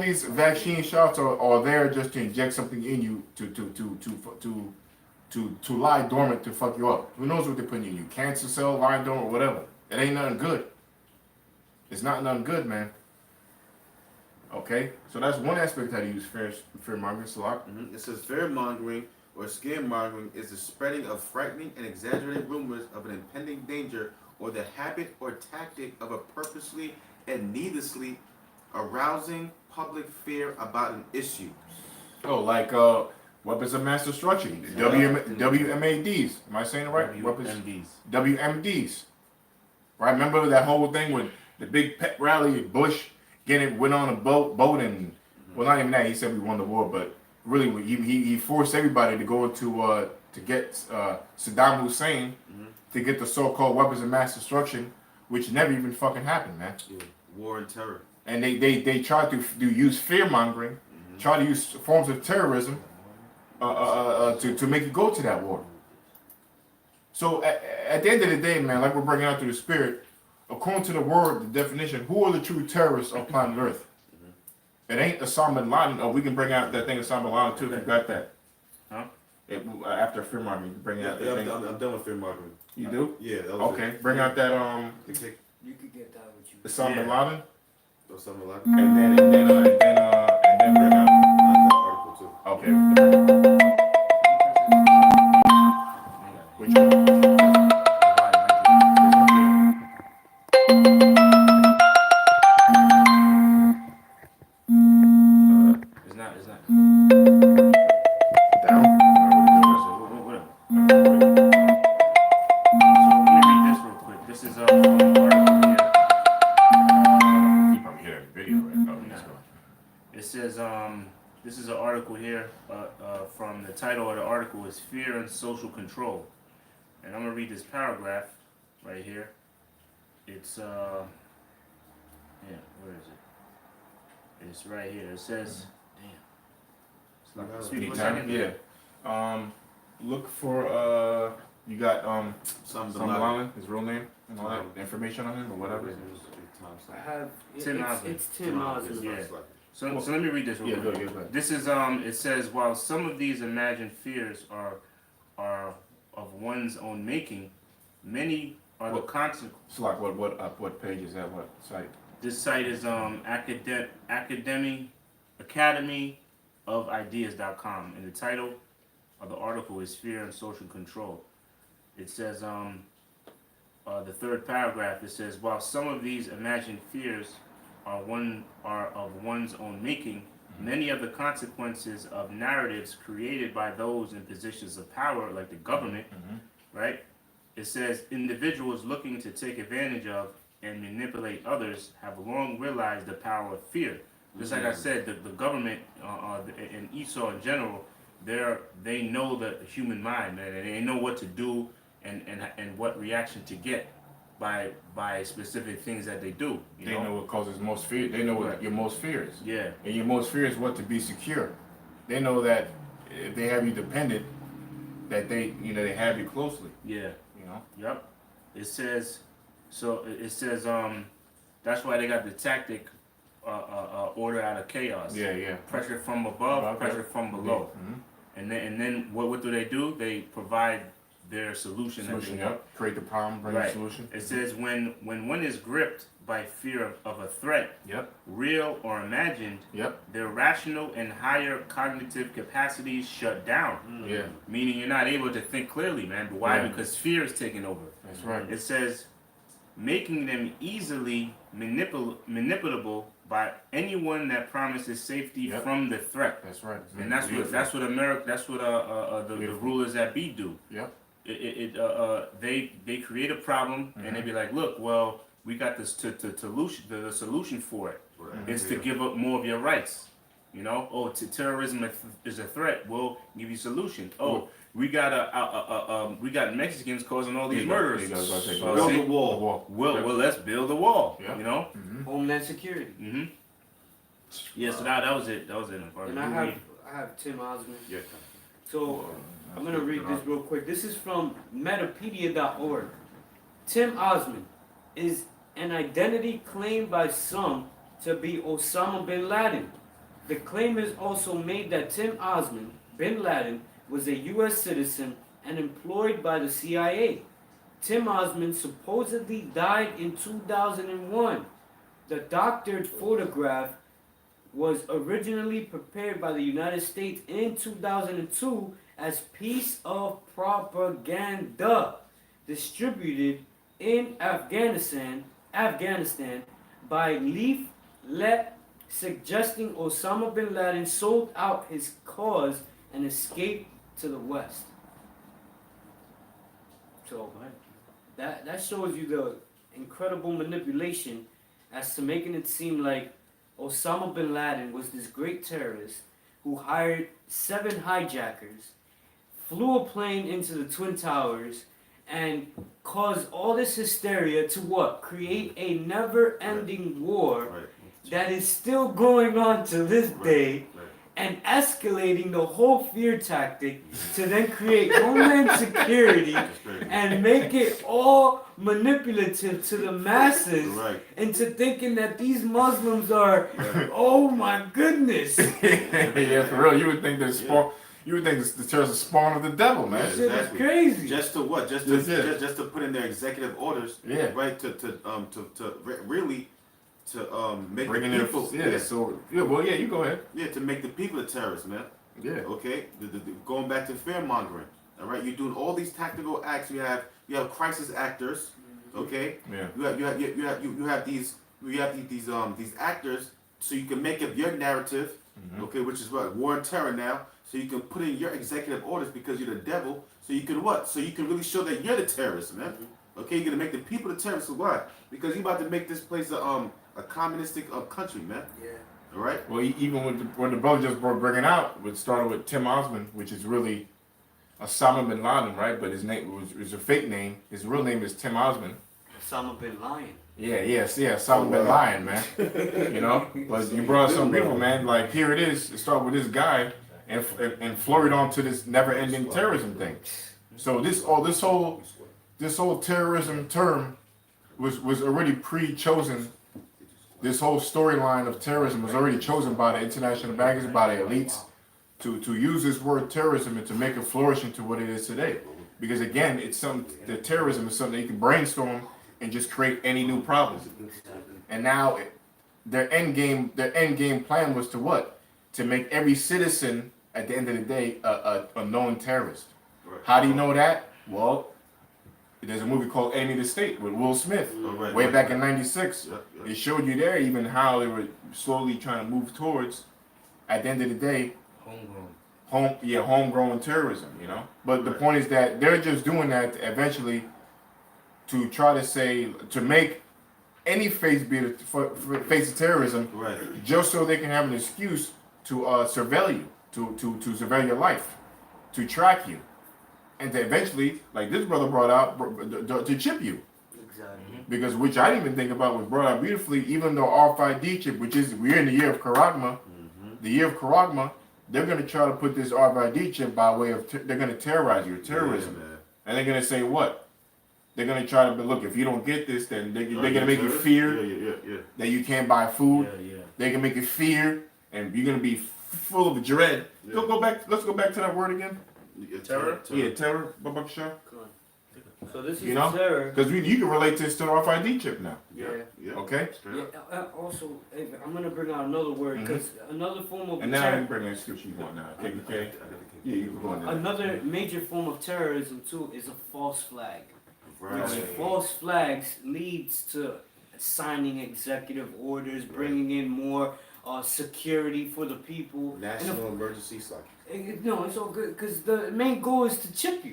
these vaccine shots are there just to inject something in you to lie dormant to fuck you up. Who knows what they're putting in you? Cancer cell, lying dormant, or whatever. It ain't nothing good. It's not nothing good, man. Okay, so that's one aspect how to use fear mongering. It says fear mongering or scaremongering is the spreading of frightening and exaggerated rumors of an impending danger or the habit or tactic of a purposely and needlessly arousing public fear about an issue. Oh, like weapons of mass destruction, WMADs. Am I saying it right? WMDs. WMDs. Right? Remember that whole thing with the big pet rally, Bush went on a boat and well, not even that. He said we won the war, but really he forced everybody to go to get Saddam Hussein to get the so-called weapons of mass destruction, which never even fucking happened, man. Yeah. War and terror. And they tried to use fear mongering, try to use forms of terrorism to make you go to that war. So at the end of the day, man, like we're bringing out through the spirit, according to the word, the definition, who are the true terrorists on planet Earth? It ain't Osama bin Laden. Oh, we can bring out that thing Osama bin Laden too if you got that. Huh? After fear mongering, you can bring out that thing. I'm done with fear mongering. You do? Yeah. That was Okay, bring out that You could get that with you. Osama bin Laden, something like and then bring out. that article too. Okay. Which one? It's not. Down. Whatever. So let me read this real quick. This is from an article here. You probably hear that video, right? Oh, let's go. It says this is an article here from the title of the article is Fear and Social Control, and I'm gonna read this paragraph right here. It's where is it? It's right here. It says, damn. It's like, speak for a second. Yeah. Look for you got Some Osama bin Laden, his real name and all that information on him or whatever. I have. 10 miles. It's 10 miles. Yeah. So let me read this real quick. Go ahead. This is it says while some of these imagined fears are of one's own making, many are the consequences. So like what page is that? What site? This site is Academy of Ideas.com, and the title of the article is Fear and Social Control. It says the third paragraph. It says while some of these imagined fears are of one's own making, many of the consequences of narratives created by those in positions of power, like the government, right? It says individuals looking to take advantage of and manipulate others have long realized the power of fear. Just like I said, the government and Esau in general, they know the human mind, man, and they know what to do and what reaction to get. by specific things that they do. You They know what causes most fear. They know what Right. your most fear is. Yeah. And your most fear is what? To be secure. They know that if they have you dependent, that they have you closely. Yeah. You know. Yep. It says, that's why they got the tactic, order out of chaos. Yeah. Pressure from above, pressure from below. Mhm. And then what do? They provide their solution. Solution. That they want. Yep. Create the problem. Bring Right. the solution. It says when one is gripped by fear of a threat, Yep. real or imagined, Yep. their rational and higher cognitive capacities shut down. Yeah. Meaning you're not able to think clearly, man. But why? Yeah. Because fear is taking over. That's right. It says, making them easily manipulable by anyone that promises safety Yep. from the threat. That's right. And that's what America. That's what the Beautiful. rulers that be do. Yep. They create a problem and they be like, look, well, we got this the solution for it. Right. It's to give up more of your rights. You know, terrorism is a threat. We'll give you a solution. Oh, we got we got Mexicans causing all these murders. Build the wall. Well, let's build a wall. Yeah. You know. Homeland Security. Mm-hmm. Yeah. So that was it. That was it. And I have Tim Osmond. Yeah. So I'm gonna read this real quick. This is from Metapedia.org. Tim Osmond is an identity claimed by some to be Osama bin Laden. The claim is also made that Tim Osmond bin Laden was a U.S. citizen and employed by the CIA. Tim Osmond supposedly died in 2001. The doctored photograph was originally prepared by the United States in 2002 as piece of propaganda distributed in Afghanistan by leaflet suggesting Osama bin Laden sold out his cause and escaped to the West. So that shows you the incredible manipulation as to making it seem like Osama bin Laden was this great terrorist who hired 7 hijackers, flew a plane into the Twin Towers, and caused all this hysteria to what? Create a never-ending war Right. that is still going on to this day Right. and escalating the whole fear tactic to then create Homeland Security That's crazy. and make it all manipulative to the masses Right. into thinking that these Muslims are, oh my goodness. Yeah, for real. You would think that spawn. You would think the terrorists are spawn of the devil, man. Yeah. Shit is Exactly. crazy. Just to what? Just to That's it. just to put in their executive orders. Yeah. Right. To really make Bringing the in, people. yeah. So yeah, well, yeah. You go ahead. Yeah. To make the people the terrorists, man. Yeah. Okay. Going back to fear mongering. All right. You're doing all these tactical acts. You have crisis actors. Okay. Yeah. You have these actors so you can make up your narrative. Mhm. Okay, which is what war and terror now. So you can put in your executive orders because you're the devil. So you can what? So you can really show that you're the terrorist, man. Okay, you're gonna make the people the terrorists. Why? Because you're about to make this place a communistic country, man. Yeah. All right. Well, even when the brother just bringing out, it started with Tim Osmond, which is really Osama bin Laden, right? But his name was a fake name. His real name is Tim Osmond. Osama bin Laden. Yeah, Osama bin Laden, man. You know, but you brought up some people, man. Like here it is. It started with this guy and flurried on to this never-ending terrorism thing. So this whole terrorism term was already pre-chosen. This whole storyline of terrorism was already chosen by the international bankers, by the elites, to use this word terrorism and to make it flourish into what it is today. Because again, the terrorism is something that you can brainstorm and just create any new problem. And now their end game plan was to what? To make every citizen at the end of the day a known terrorist. Right. How do you know that? Well, there's a movie called Enemy of the State with Will Smith. Right, Way right, back right. in '96. Yeah. It showed you there even how they were slowly trying to move towards, at the end of the day, Homegrown. homegrown terrorism, you know? But the point is that they're just doing that eventually to try to make any face of terrorism Right. just so they can have an excuse to surveil you, to surveil your life, to track you, and to eventually, like this brother brought out, to chip you. Exactly. Because which I didn't even think about was brought out beautifully, even though RFID chip, which is, we're in the year of Karagma, the year of Karagma, they're going to try to put this RFID chip by way of, they're going to terrorize you, terrorism. Yeah, man. And they're going to say what? They're going to try to, look, if you don't get this, then they're going to make you fear Yeah. that you can't buy food. Yeah. They can make you fear, and you're going to be full of dread. Yeah. Let's go back to that word again. Terror? Yeah, terror, Babak Shah. So this is You know? terror. Because you can relate this to the RFID chip now. Yeah. Okay? Straight Yeah, up. also, I'm gonna bring out another word because another form of And now you terror, bring in scripture you want now. I got KKK. the Yeah, you can go on there. another major form of terrorism too is a false flag. Right. Which false flags leads to signing executive orders, bringing in more security for the people. National emergency slide. No, it's all good because the main goal is to chip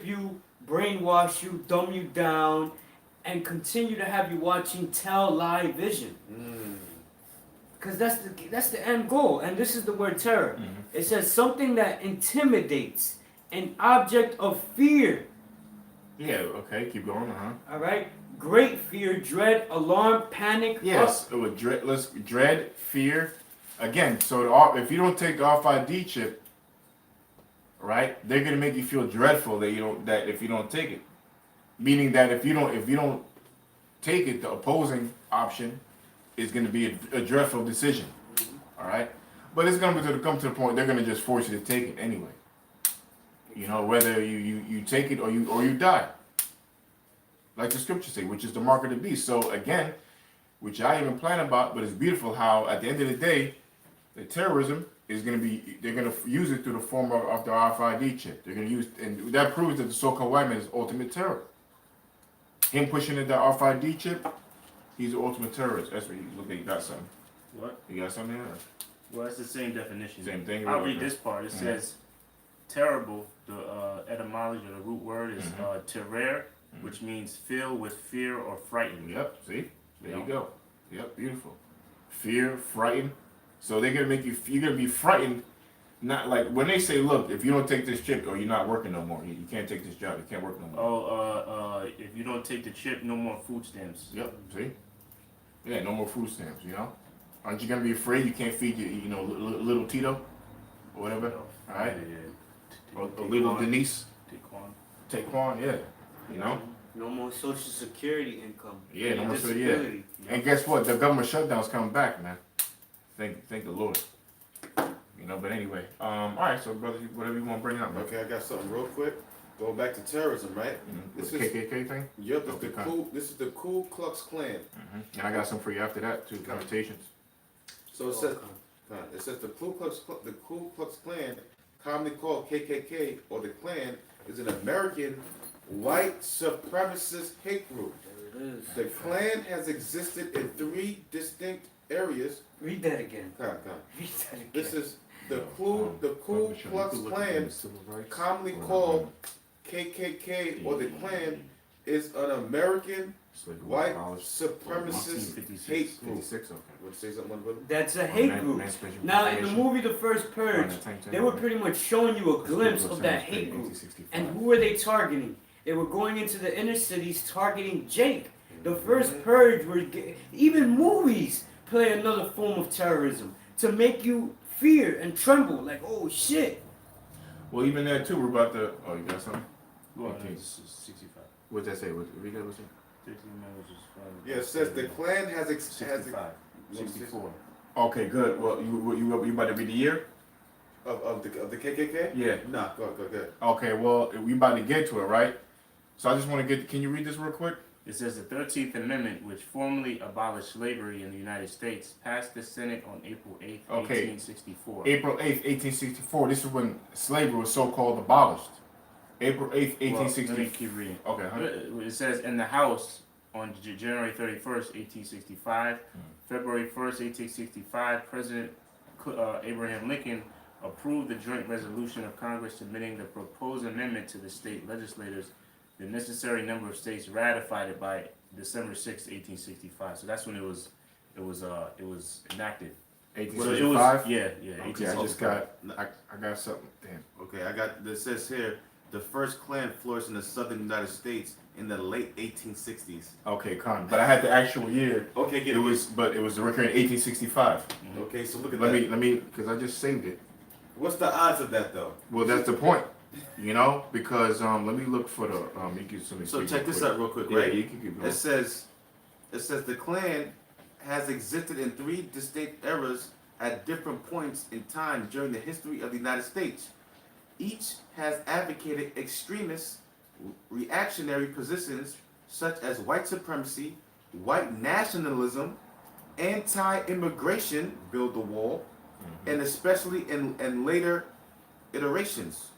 you, brainwash you, dumb you down, and continue to have you watching tell lie vision. Because that's the end goal, and this is the word terror. It says something that intimidates, an object of fear. Yeah, okay, keep going, All right, great fear, dread, alarm, panic. Yes, it would dread, fear. Again, so if you don't take the RFID chip, right, they're gonna make you feel dreadful that if you don't take it. Meaning that if you don't take it, the opposing option is gonna be a dreadful decision. All right, but it's gonna come to the point they're gonna just force you to take it anyway. You know, whether you take it or you die. Like the scriptures say, which is the mark of the beast. So again, which I even plan about, but it's beautiful how at the end of the day, the terrorism is going to be, they're going to use it through the form of the RFID chip. They're going to use, and that proves that the so-called white man is ultimate terror. Him pushing in the RFID chip, he's the ultimate terrorist. That's what you look at. You got something. What? You got something there? Well, it's the same definition. Same thing. I'll read this part. It says, terrible, the etymology or the root word is terror, which means filled with fear or frightened. Yep, see? There Yeah. you go. Yep, beautiful. Fear, frightened. So they're gonna make you're gonna be frightened. Not like when they say, look, if you don't take this chip or you're not working no more, you can't take this job, you can't work no more. If you don't take the chip, no more food stamps. Yep, see? Yeah, no more food stamps, you know? Aren't you gonna be afraid you can't feed your, little Tito? Or whatever, alright? Or little Denise? Taekwon, yeah. You know? No more social security income. Yeah, no more disability. And guess what? The government shutdown's coming back, man. Thank the Lord. You know, but anyway, all right. So, brother, whatever you want to bring up, bro. Okay, I got something real quick. Going back to terrorism, right? This This is KKK thing. yep. Okay, This is the Ku Klux Klan. And I got some for you after that too. Connotations. So it says the Ku Klux Klan, commonly called KKK or the Klan, is an American white supremacist hate group. There it is. The Klan has existed in 3 distinct areas. Read that again. Come. Read that again. This is the Ku Klux Klan, commonly called KKK or the Klan, is an American white supremacist hate group. 56, okay. Want to say something, brother? That's a hate group. Now, in the movie The First Purge, they were pretty much showing you a glimpse of that hate group. And who were they targeting? They were going into the inner cities targeting Jake. The First Purge were even movies play another form of terrorism to make you fear and tremble, like, oh shit. Well, even there too, we're about to. Oh, you got something? Well, Okay. it's 65. What's that say? Read that. What's it? 13 members is fine. Yeah, it says the Klan has 65. 64. Okay, good. Well, you about to read the year? of the KKK. Yeah. Nah, go ahead. Okay. Well, we about to get to it, right? So I just want to get. Can you read this real quick? It says the 13th Amendment, which formally abolished slavery in the United States, passed the Senate on April 8th, Okay. 1864. April 8th, 1864. This is when slavery was so-called abolished. April 8th, Well, 1864. let me keep reading. Okay, huh? It says in the House on January 31st, 1865, February 1st, 1865, President Abraham Lincoln approved the joint resolution of Congress submitting the proposed amendment to the state legislators. The necessary number of states ratified it by December 6th, 1865. So that's when it was enacted. So it 1865. was, yeah, Okay, I 1865. just got. I got something. Damn. Okay, I got this says here the first Klan flourished in the southern United States in the late 1860s. Okay, con. But I had the actual year. Okay, It was occurred in 1865. Okay, so look at Let that. me, because I just saved it. What's the odds of that though? Well, that's the point, you know, because let me look for the you can So check this out real quick, Yeah, right? you can keep going. It says the Klan has existed in 3 distinct eras at different points in time during the history of the United States. Each has advocated extremist, reactionary positions such as white supremacy, white nationalism, anti-immigration, build the wall, and especially in later iterations,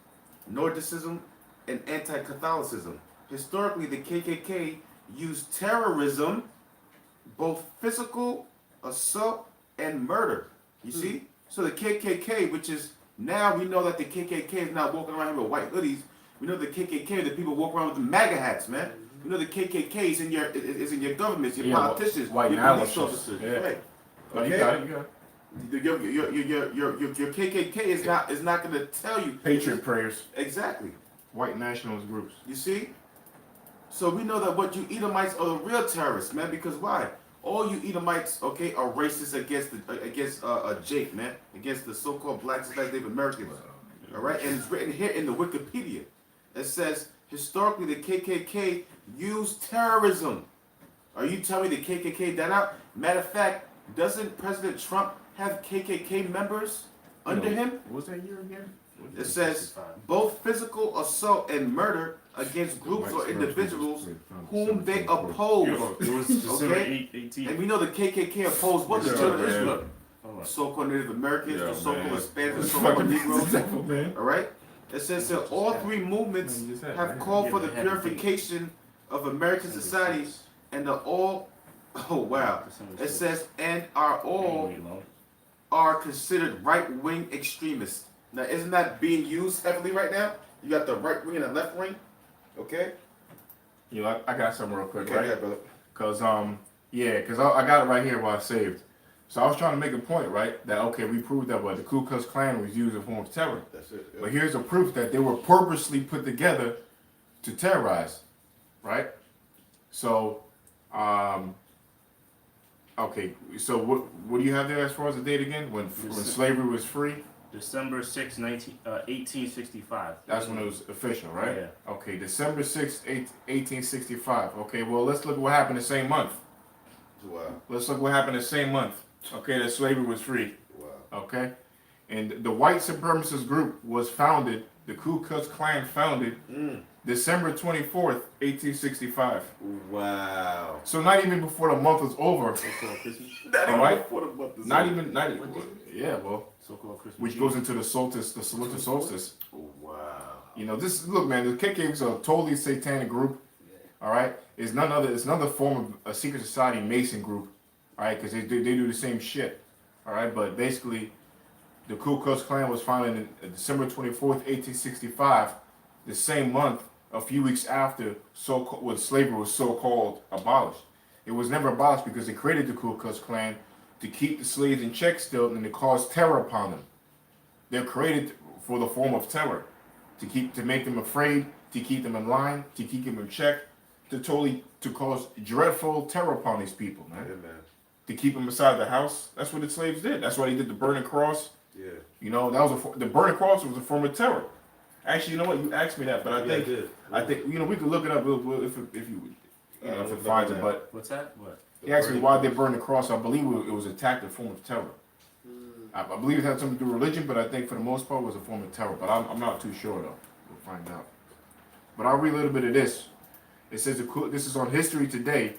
Nordicism and anti-Catholicism. Historically, the KKK used terrorism, both physical assault and murder. You see? So the KKK, which is now we know that the KKK is not walking around here with white hoodies. We know the KKK, the people walk around with the MAGA hats, man. We know the KKK is in your governments, your politicians, white your police nationalists. officers. Yeah. Right. Oh, you got it, you got it. Your KKK is not going to tell you Patriot prayers, exactly. white nationalist groups. You see? So we know that what you Edomites are the real terrorists, man. Because why? All you Edomites, okay, are racist against Jake, man, against the so-called blacks and Native Americans. All right, and it's written here in the Wikipedia. It says historically the KKK used terrorism. Are you telling me the KKK that out? Matter of fact, doesn't President Trump have KKK members under him? What was that year again? It says both physical assault and murder against groups or individuals whom they oppose. It was December Okay. 18th. And we know the KKK opposed what? The Yeah, children of man. Israel. Hold on. So-called Native Americans, Yeah, the so-called man. Hispanics, the It's so-called fucking Negroes. disrespectful, man. All right. It says that all 3 movements Man, you just had, have man. called Yeah, for the they had to be. purification of American society and the all. Oh wow! December It 6th. says and are all Wait long. are considered right-wing extremists. Now, isn't that being used heavily right now? You got the right wing and the left wing. Okay. You know, I got something real quick, Okay, right? yeah, brother. Cause I got it right here while I saved. So I was trying to make a point, right? That okay, we proved that the Ku Klux Klan was used as a form of terror. That's it. But here's a proof that they were purposely put together to terrorize, right? So, okay. So what do you have there as far as the date again? When slavery was free? December 6, 1865. That's when it was official, right? Yeah. Okay, December 6th, 1865. Okay, well let's look at what happened the same month. Wow. Let's look what happened the same month. Okay, that slavery was free. Wow. Okay, and the white supremacist group was founded. The Ku Klux Klan founded December 24th, 1865. Wow. So not even before the month was over. So-called Christmas. All right. Before the month is Not over. even. Yeah, well, So-called Christmas. which goes into the solstice, the winter solstice. Wow. You know, this look, man. The KKK is a totally satanic group. All right, it's none other. It's another form of a secret society Mason group. All right, because they do the same shit. All right, but basically, the Ku Klux Klan was founded in December 24th, 1865, the same month, a few weeks after when slavery was so-called abolished. It was never abolished because they created the Ku Klux Klan to keep the slaves in check still and to cause terror upon them. They're created for the form of terror, to make them afraid, to keep them in line, to keep them in check, to cause dreadful terror upon these people, man. Yeah, man. To keep them inside the house. That's what the slaves did. That's why they did the burning cross. Yeah. You know, that was the burning cross was a form of terror. Actually, you know what? You asked me that, but I think we could look it up if you if it finds it. But What's that? What? he asked me why they burned the cross. I believe it was attacked in a form of terror. I believe it had something to do with religion, but I think for the most part it was a form of terror. But I'm not too sure though. We'll find out. But I'll read a little bit of this. It says this is on History Today,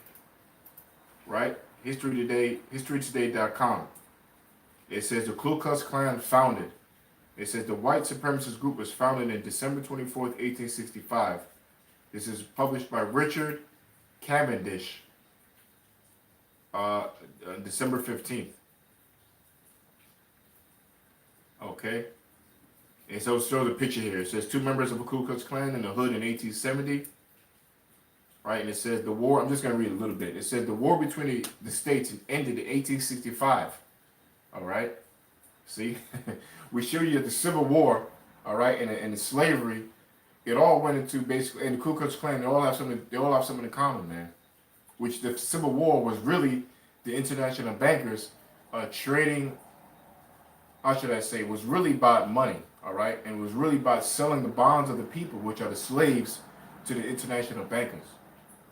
right? History Today, historytoday.com. It says the Ku Klux Klan founded. It says the white supremacist group was founded in December 24th, 1865. This is published by Richard Cavendish, December 15th. Okay. And so it shows a picture here. It says 2 members of the Ku Klux Klan in the hood in 1870. Right, and it says the war, I'm just going to read a little bit. It says the war between the states ended in 1865. All right. See, we show you that the Civil War, all right, and slavery it all went into basically, and the Ku Klux Klan, they all have something in common, man. Which the Civil War was really the international bankers trading. How should I say? Was really about money, all right, and was really about selling the bonds of the people, which are the slaves, to the international bankers.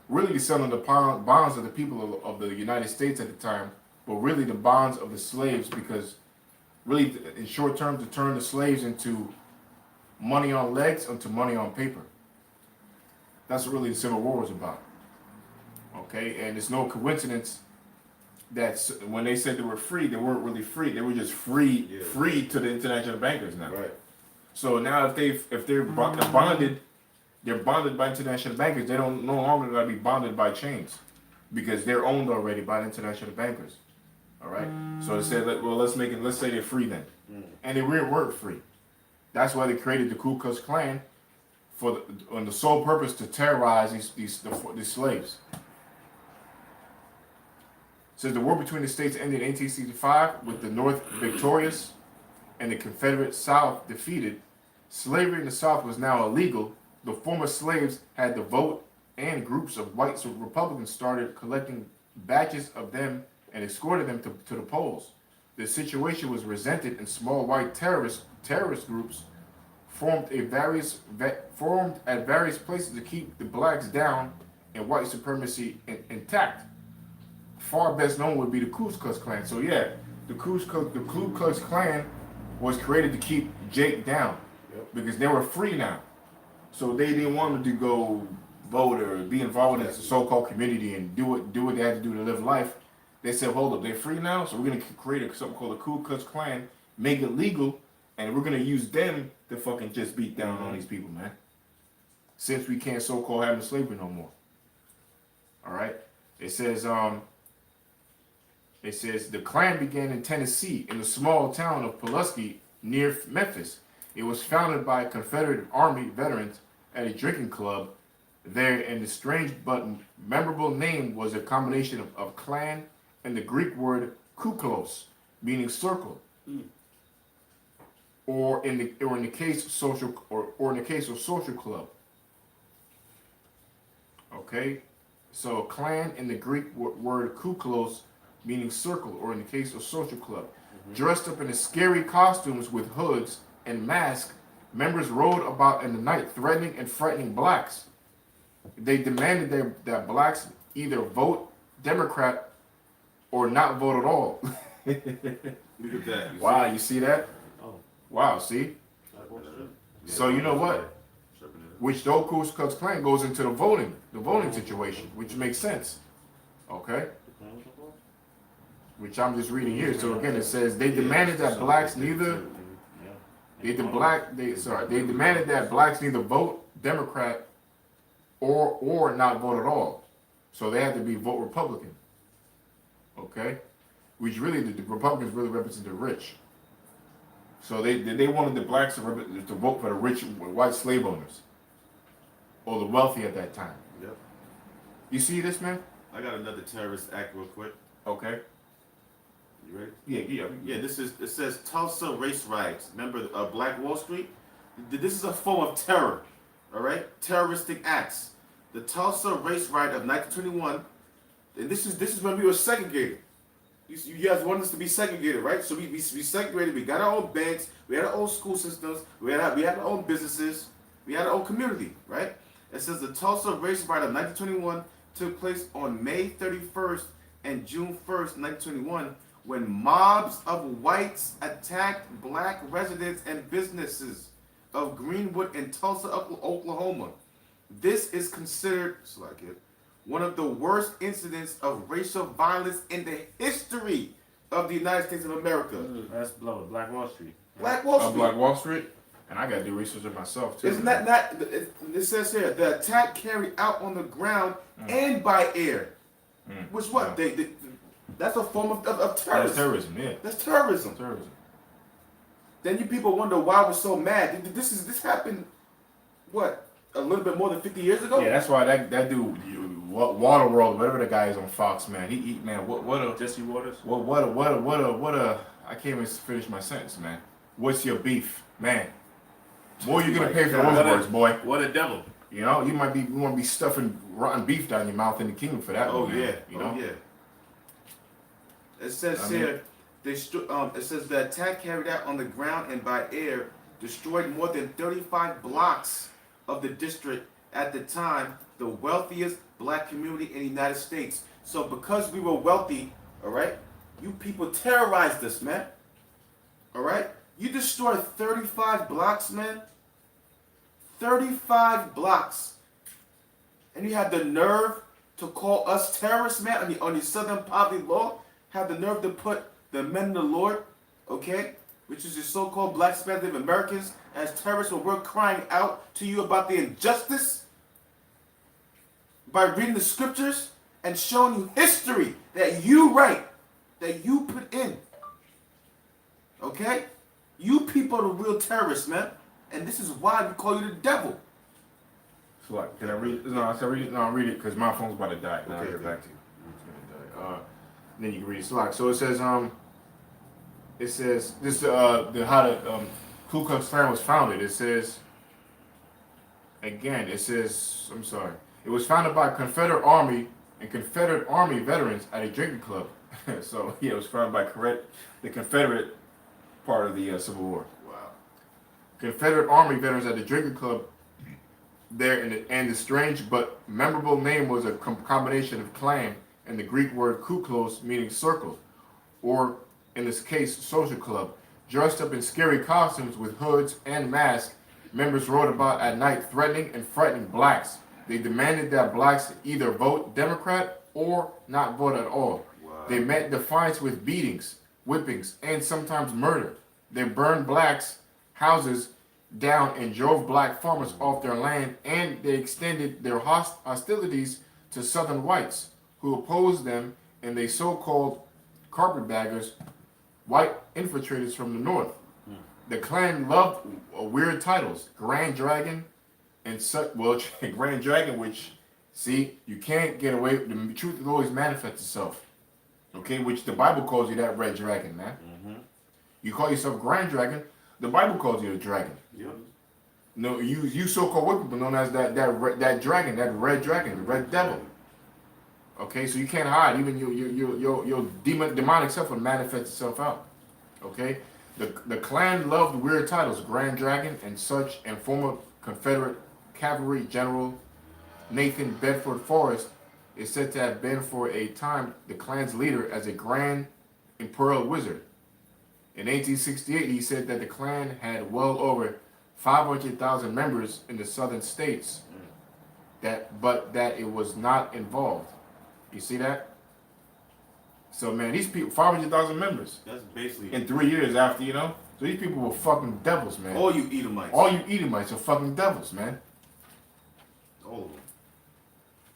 Really selling the bonds of the people of the United States at the time, but really the bonds of the slaves, because really in short term to turn the slaves into money on legs into money on paper. That's what really the Civil War was about. Okay, and it's no coincidence that when they said they were free, they weren't really free. They were just free to the international bankers now. Right. So now if they're bonded, they're bonded by international bankers. They don't no longer gotta be bonded by chains, because they're owned already by the international bankers. All right. So they said, well, let's say they're free then, and they really weren't free. That's why they created the Ku Klux Klan on the sole purpose to terrorize these slaves. Says the war between the states ended in 1865 with the North victorious and the Confederate South defeated. Slavery in the South was now illegal. The former slaves had the vote, and groups of white Republicans started collecting batches of them and escorted them to the polls. The situation was resented, and small white terrorist groups formed at various places to keep the blacks down and white supremacy intact. Far best known would be the Ku Klux Klan. So yeah, the Ku Klux Klan was created to keep Jake down, because they were free now. So they didn't want him to go vote or be involved in the so-called community and do what they had to do to live life. They said, hold up, they're free now, so we're gonna create something called the Ku Klux Klan, make it legal, and we're gonna use them to fucking just beat down on these people, man. Since we can't so-called have slavery no more. All right. It says the Klan began in Tennessee in the small town of Pulaski near Memphis. It was founded by Confederate Army veterans at a drinking club there, and the strange but memorable name was a combination of Klan and the Greek word kuklos, meaning circle, or in the case of social club. Okay, so Klan in the Greek word kuklos, meaning circle, or in the case of social club. Dressed up in scary costumes with hoods and masks, members rode about in the night threatening and frightening blacks. They demanded that blacks either vote Democrat or not vote at all. Look at that. Wow, you see that? Oh. Wow, see? So you know what? Which the Ku Klux Klan goes into the voting situation, which makes sense. Okay? Which I'm just reading here. So again, it says they demanded that blacks neither vote Democrat or not vote at all. So they had to be vote Republican. Okay? Which really the Republicans really represent the rich. So they wanted the blacks to vote for the rich white slave owners, or the wealthy at that time. Yep. You see this, man? I got another terrorist act real quick. Okay. You ready? Yeah. It says Tulsa race riots. Remember Black Wall Street? This is a form of terror. All right, terroristic acts. The Tulsa race riot of 1921, and this is when we were segregated. You guys want us to be segregated, right? So we segregated. We got our own banks. We had our own school systems. We had our own businesses. We had our own community, right? It says the Tulsa race riot of 1921 took place on May 31st and June 1st, 1921, when mobs of whites attacked black residents and businesses of Greenwood and Tulsa, Oklahoma. This is considered one of the worst incidents of racial violence in the history of the United States of America. That's below Black Wall Street. Black Wall Street. Black Wall Street, and I gotta do research on myself too. Isn't that not? It says here the attack carried out on the ground and by air. Which what they that's a form of terrorism. That's terrorism, yeah. That's terrorism. Terrorism. Then you people wonder why we're so mad. This happened, what, a little bit more than 50 years ago? Yeah, that's why that dude, Waterworld, whatever the guy is on Fox, man. He man, what a Jesse Waters. what a I can't even finish my sentence, man. What's your beef, man? more you're gonna pay for God. those words, boy. What a devil. You know, you want to be stuffing rotten beef down your mouth in the kingdom for that. Oh one, man, yeah. you know. Oh yeah. It says I mean- here, it says the attack carried out on the ground and by air destroyed more than 35 blocks of the district, at the time the wealthiest black community in the United States. So because we were wealthy, all right, you people terrorized us, man. All right, you destroyed 35 blocks, man. 35 blocks, and you had the nerve to call us terrorists, man, on the Southern Poverty Law. Have the nerve to put the men of the Lord, okay, which is the so-called black Native Americans, as terrorists when we're crying out to you about the injustice by reading the scriptures and showing you history that you write, that you put in. Okay? You people are the real terrorists, man. And this is why we call you the devil. So like, can I read? No, I said read it. No, I'll read it because my phone's about to die. Now I'll Okay, get okay. back to you. It's gonna die. Then you can read it. So like, so it says this how the Ku Klux Klan was founded. It says again. It says I'm sorry. It was founded by Confederate Army and Confederate Army veterans at a drinking club. So yeah, it was founded by the Confederate part of the Civil War. Wow. Confederate Army veterans at the drinking club there, and the strange but memorable name was a combination of clan and the Greek word kuklos, meaning circle, or in this case, social club. Dressed up in scary costumes with hoods and masks, members rode about at night threatening and frightening blacks. They demanded that blacks either vote Democrat or not vote at all. Wow. They met defiance with beatings, whippings, and sometimes murder. They burned blacks' houses down and drove black farmers off their land, and they extended their hostilities to southern whites who opposed them, and they so-called carpetbaggers, white infiltrators from the north. The Klan loved weird titles, Grand Dragon, and such. Well, Grand Dragon, which, see, you can't get away. The truth will always manifest itself. Okay, which the Bible calls you that red dragon, man. You call yourself Grand Dragon, the Bible calls you a dragon. Yep. No, you so-called white people known as that dragon, that red dragon, the red devil. Okay, so you can't hide. Even your demonic self will manifest itself out. Okay, the Klan loved weird titles, Grand Dragon and such, and former Confederate cavalry general Nathan Bedford Forrest is said to have been for a time the Klan's leader as a Grand Imperial Wizard. In 1868, he said that the Klan had well over 500,000 members in the southern states, but that it was not involved. You see that? So man, these people, 500,000 members That's basically in 3 years after, you know? So these people were fucking devils, man. all you Edomites. All you Edomites are fucking devils, man. All of them.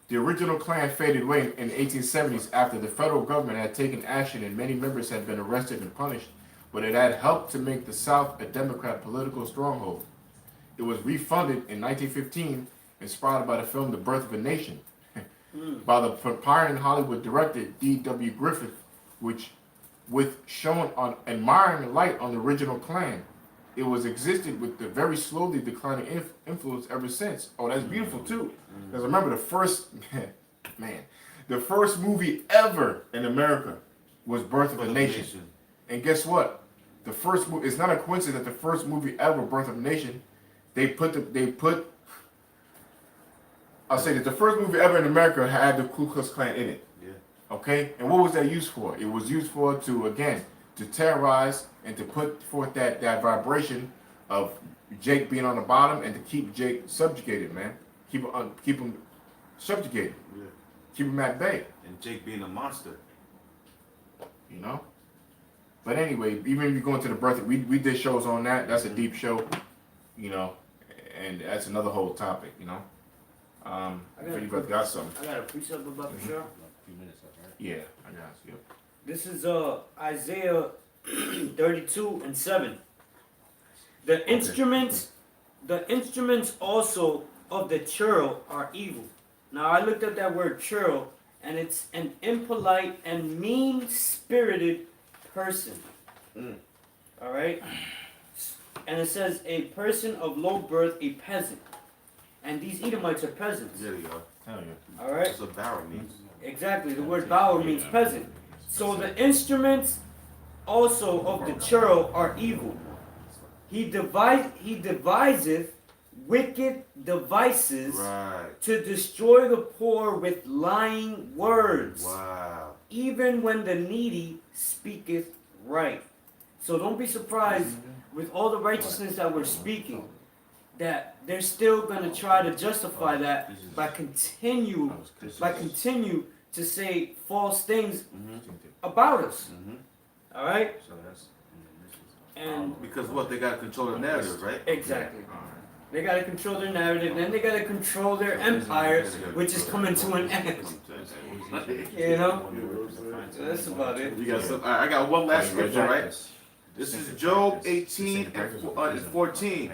The original Klan faded away in the 1870s after the federal government had taken action and many members had been arrested and punished, but it had helped to make the South a Democrat political stronghold. It was refunded in 1915, inspired by the film The Birth of a Nation, by the pioneering Hollywood director D.W. Griffith, with shone an admiring light on the original Klan. It was existed with the very slowly declining influence ever since. Oh, that's beautiful too. Because remember the first movie ever in America was Birth of a Nation. And guess what? The first movie, it's not a coincidence that the first movie ever, Birth of a Nation, I'll say that the first movie ever in America had the Ku Klux Klan in it. Yeah. Okay? And what was that used for? It was used for to terrorize and to put forth that vibration of Jake being on the bottom and to keep Jake subjugated, man. Keep him subjugated. Yeah. Keep him at bay. And Jake being a monster. You know? But anyway, even if you go into the birth, we did shows on that. That's a deep show, you know, and that's another whole topic, you know. I think you both got something. I got a precept about the show. A few minutes left, right? Yeah, I got you. This is Isaiah 32:7. The instruments also of the churl are evil. Now I looked up that word churl, and it's an impolite and mean-spirited person. All right. and it says a person of low birth, a peasant. And these Edomites are peasants. There you go. Hell yeah. Alright? That's what Barrow means. Exactly. The word bower means peasant. So the instruments also of the churl are evil. He deviseth wicked devices Right. to destroy the poor with lying words, Wow. even when the needy speaketh right. So don't be surprised with all the righteousness that we're speaking, that they're still gonna try to justify that by continue to say false things about us. All right, So that's. and Because what? They got to control the narrative, right? exactly. They gotta control their narrative, then they gotta control their empire, which is coming to an end. You know? That's about it. You got some, I got one last scripture, right? This is Job 18 and 14.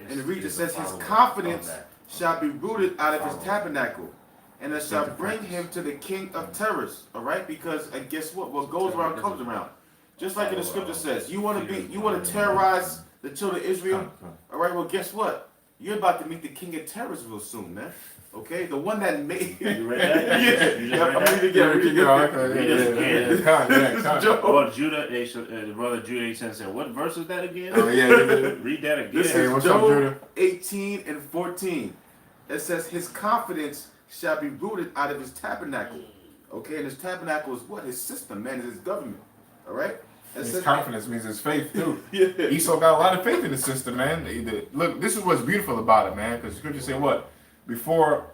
And it reads, it says, his confidence shall be rooted out of his tabernacle, and it shall bring him to the king of terrors. All right? Because, and guess what? What goes around comes around. Just like in the scripture says, you want to terrorize the children of Israel. All right? Well, guess what? You're about to meet the king of terrors real soon, man. Okay? The one that made. You read that? Yeah, I'm reading again. This is Job. Well, Judah, the brother Judah, he said, what verse is that again? Oh yeah. Read that again. This Hey, is what's up, Job Judah? 18 and 14. It says, his confidence shall be rooted out of his tabernacle. Okay, and his tabernacle is what? His system, man, is his government. All right? It His says- confidence means his faith too. Yeah. Esau got a lot of faith in the system, man. Look, this is what's beautiful about it, man. Because the scripture say what? Before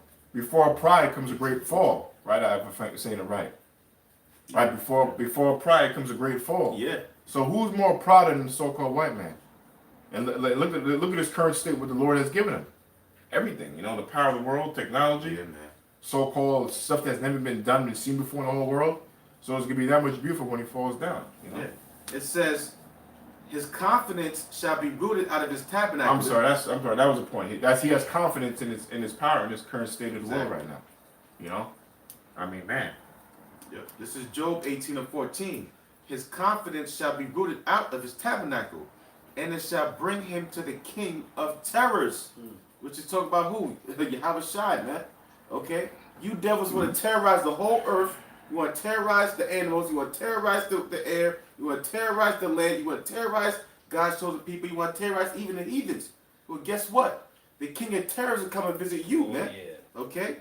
pride comes a great fall. Right? I'm saying it right. Right before pride comes a great fall. Yeah. So who's more proud than the so-called white man? And look at his current state, what the Lord has given him. Everything, you know, the power of the world, technology, Yeah, man. so-called stuff that's never been done and seen before in the whole world. So it's gonna be that much beautiful when he falls down. You know. Yeah. It says, his confidence shall be rooted out of his tabernacle. I'm sorry. That was the point. He has confidence in his power in his current state of the world right now. You know. I mean, man. Yeah. This is Job 18 and 14. His confidence shall be rooted out of his tabernacle, and it shall bring him to the king of terrors. Which is talking about who? Yahweh Shai, man. Okay? You devils want to terrorize the whole earth. You want to terrorize the animals. You want to terrorize the air. You want to terrorize the land. You want to terrorize God's chosen people. You want to terrorize even the heathens. Well, guess what? The king of terrors will come and visit you, man. Okay?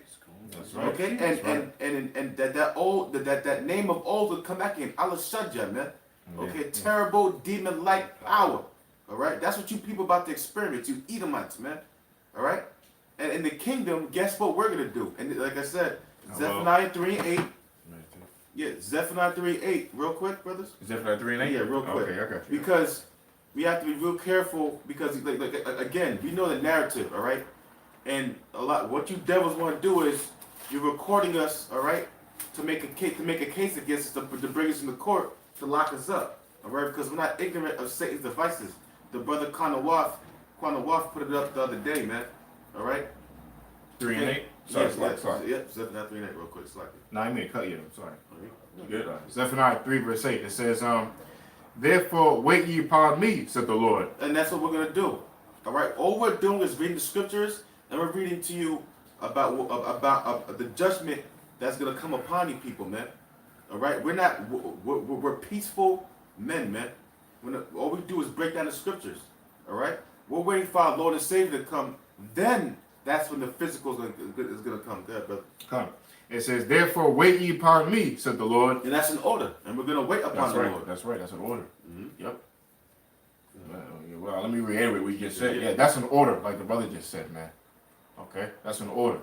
That's right. Okay? That's And that name of old will come back in. Allah Shadja, man. Okay? Terrible demon-like power. All right? That's what you people about to experiment. You Edomites, man. All right? And in the kingdom, guess what we're going to do? And like I said, Zephaniah 3 and 8. Yeah, Zephaniah 3 and 8. Real quick, brothers. Zephaniah 3 and 8. Yeah, real quick. Okay, I got you. Because we have to be real careful because, again, we know the narrative, all right? And what you devils want to do is you're recording us, all right, to make a case against us, to bring us in the court, to lock us up, all right? Because we're not ignorant of Satan's devices. The brother Kwanawaf put it up the other day, man. All right? 3 and 8. Sorry. Yep, Zephaniah 3 and 8, real quick. It's like it. No, I mean cut you. I'm sorry. Good. Zephaniah 3 verse 8. It says, therefore wait ye upon me, said the Lord. And that's what we're gonna do. All right. All we're doing is reading the scriptures, and we're reading to you about the judgment that's gonna come upon you people, man. All right. We're peaceful men, man. All we do is break down the scriptures. All right. We're waiting for our Lord and Savior to come. Then that's when the physical is gonna come. Good, brother. Come. It says, therefore wait ye upon me, said the Lord. And that's an order, and we're gonna wait upon That's the right. Lord. That's right. That's an order. Mhm. Yep. Well, let me reiterate what you just said. Yeah, that's an order, like the brother just said, man. Okay, that's an order.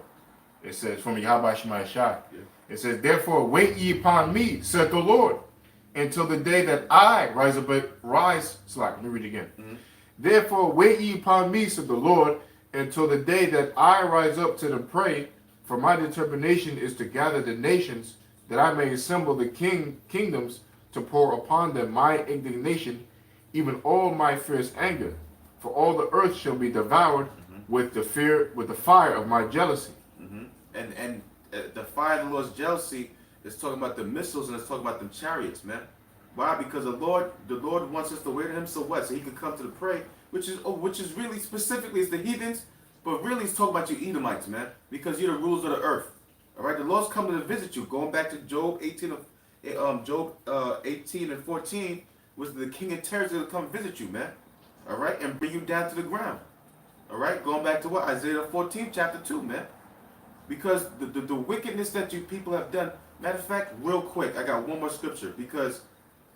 It says from Yahweh Shemai Shai. Yeah. It says, therefore wait ye upon me, said the Lord, until the day that I rise. Slack. Let me read it again. Mhm. Therefore wait ye upon me, said the Lord, until the day that I rise up to the prey. For my determination is to gather the nations, that I may assemble the kingdoms to pour upon them my indignation, even all my fierce anger. For all the earth shall be devoured with the fire of my jealousy. Mm-hmm. And the fire of the Lord's jealousy is talking about the missiles, and it's talking about the chariots, man. Why? Because the Lord wants us to wait on Him. So what? So He can come to the prey which is really specifically it's the heathens, but really it's talking about you Edomites, man, because you're the rulers of the earth. All right, the Lord's coming to visit you. Going back to Job 18 and 14, was the king of terrors going to come visit you, man. All right, and bring you down to the ground. All right, going back to what Isaiah 14 chapter 2, man. Because the wickedness that you people have done. Matter of fact, real quick, I got one more scripture because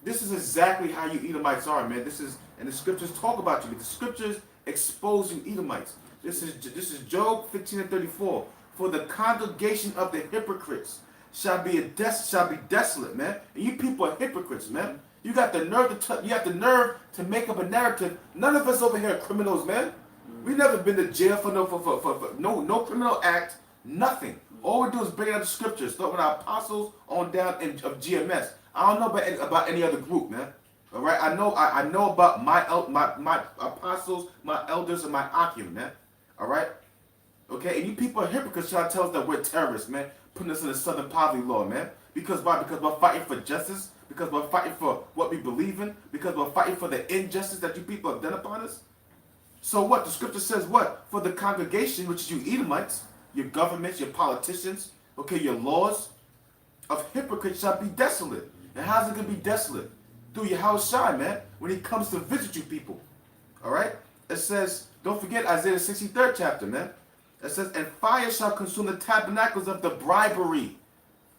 this is exactly how you Edomites are, man. And the scriptures talk about you. But the scriptures expose you Edomites. This is Job 15 and 34. For the congregation of the hypocrites shall be desolate, man. And you people are hypocrites, man. You got the nerve to make up a narrative. None of us over here are criminals, man. We've never been to jail for no criminal act, nothing. All we do is bring out the scriptures, start with our apostles on down of GMS. I don't know about any other group, man. All right, I know about my apostles, my elders, and my Akim, man. All right, okay. And you people are hypocrites. Y'all tell us that we're terrorists, man. Putting us in the Southern Poverty Law, man. Because why? Because we're fighting for justice. Because we're fighting for what we believe in. Because we're fighting for the injustice that you people have done upon us. So what? The scripture says what? For the congregation, which is you Edomites, your governments, your politicians, okay, your laws of hypocrites shall be desolate. And how's it going to be desolate? Through your house shine, man, when he comes to visit you people. All right? It says, don't forget Isaiah 63rd chapter, man. It says, and fire shall consume the tabernacles of the bribery.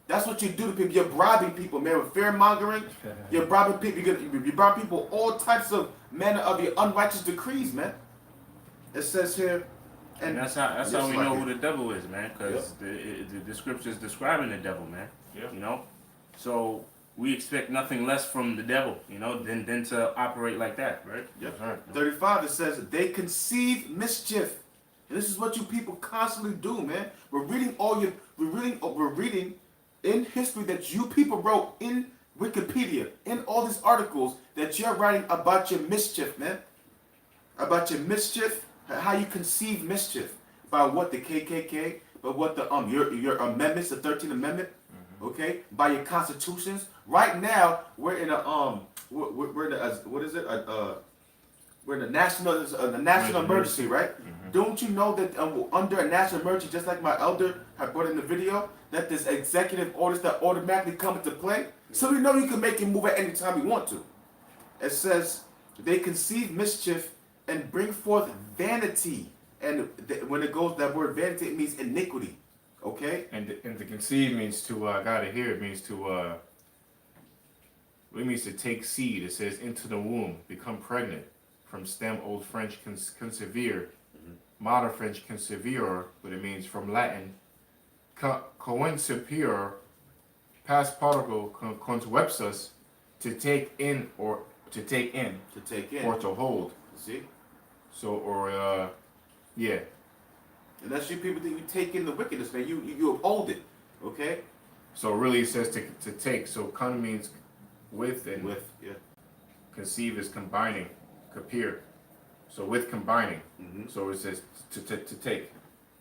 That's what you do to people. You're bribing people, man, with fear mongering. You're bribing people. You're bribing people all types of manner of your unrighteous decrees, man. It says here, and that's how we know who the devil is, man, because the scripture is describing the devil, man. Yep. You know, so we expect nothing less from the devil, you know, than to operate like that, right? Yep. Right. 35, it says, they conceive mischief. And this is what you people constantly do, man. We're reading in history that you people wrote in Wikipedia, in all these articles that you're writing about your mischief, man. About your mischief, how you conceive mischief. By what, the KKK, by what the your amendments, the 13th Amendment, okay? By your constitutions. Right now, we're in a we're in a, what is it? We're in a national emergency, right? Don't you know that under a national emergency, just like my elder had brought in the video, that there's executive orders that automatically come into play? So we know you can make it move at any time you want to. It says, they conceive mischief and bring forth vanity. And when it goes, that word vanity, it means iniquity. Okay? And to conceive means to, I got it here, it means to, it means to take seed. It says into the womb, become pregnant. From stem, Old French, conceivere. Modern French, conceivere, but it means from Latin, coincipere, past particle, conceptus, to take in or to take in. To take in. Or to hold. See? So, or, yeah. And that's you people that you take in the wickedness, man. You uphold it. Okay? So really it says to take. So con means with, and With, yeah. conceive is combining, capere. So with combining. Mm-hmm. So it says to take.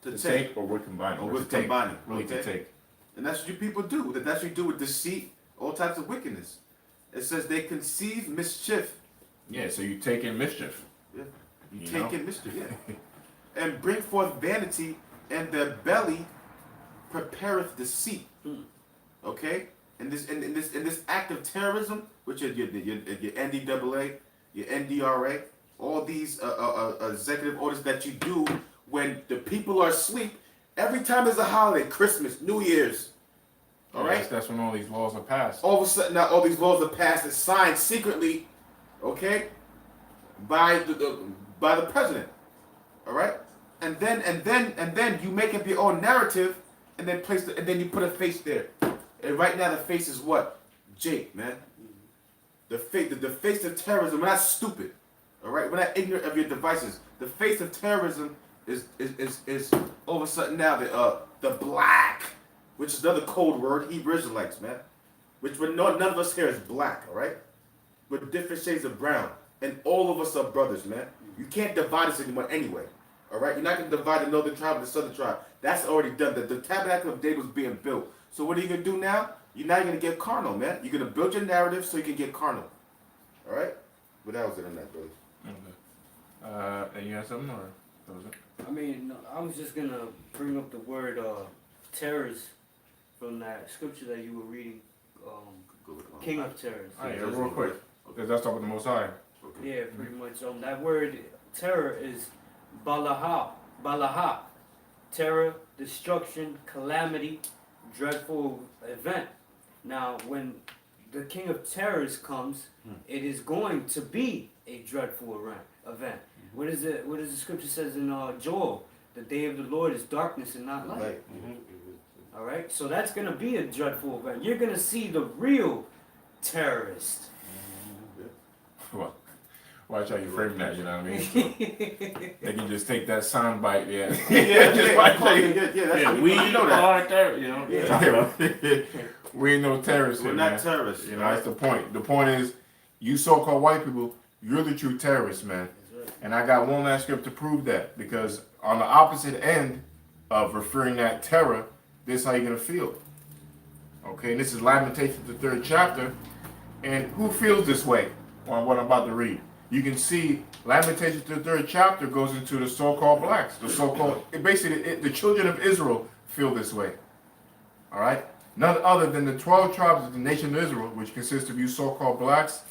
To To take. take or with combining. Or Or with to take. combining, Really okay. to take. And that's what you people do. That's what you do with deceit, all types of wickedness. It says they conceive mischief. Yeah, so you take in mischief. Yeah. You You take know? in mischief, yeah. And bring forth vanity, and their belly prepareth deceit. Okay? In this act of terrorism, which is your NDAA, your NDRA, all these executive orders that you do when the people are asleep, every time there's a holiday, Christmas, New Year's, all right? That's when all these laws are passed. All of a sudden now all these laws are passed and signed secretly, okay, by the president, all right? And then you make up your own narrative, and then and then you put a face there. And right now the face is what? Jake, man. The face of terrorism. We're not stupid, all right? We're not ignorant of your devices. The face of terrorism is all of a sudden now the black, which is another code word, Hebrew Israelites, man. Which none of us here is black, all right? We're different shades of brown, and all of us are brothers, man. You can't divide us anymore anyway, all right? You're not going to divide the northern tribe and the southern tribe. That's already done. The tabernacle of David was being built. So what are you going to do now? You're not going to get carnal, man. You're going to build your narrative so you can get carnal, all right? But that was it on that, brother. Okay. And you have something, or that was it? I mean, no, I was just gonna bring up the word terrors from that scripture that you were reading, King of Terrors. Oh, yeah, real quick. Because that's talking the Most High. Yeah, pretty much. That word terror is balaha, balaha, terror, destruction, calamity, dreadful event. Now, when the King of Terrors comes, it is going to be a dreadful event. What is it? What does the scripture says in Joel? The day of the Lord is darkness and not light. Right. All right, so that's gonna be a dreadful event. You're gonna see the real terrorist. Well, watch how you frame that, you know what I mean? So they can just take that sound bite, yeah. Just watch how you- That's we you know that. are there, you know. Yeah. We ain't no terrorists We're here, not man. terrorists. You know, that's the point. The point is, you so-called white people, you're the true terrorists, man. And I got one last script to prove that, because on the opposite end of referring that terror, this is how you're gonna feel. Okay, and this is Lamentations, the 3rd chapter. And who feels this way on what I'm about to read? You can see Lamentations, the 3rd chapter goes into the so-called blacks, the so-called, the children of Israel feel this way. All right, none other than the 12 tribes of the nation of Israel, which consists of you so-called blacks,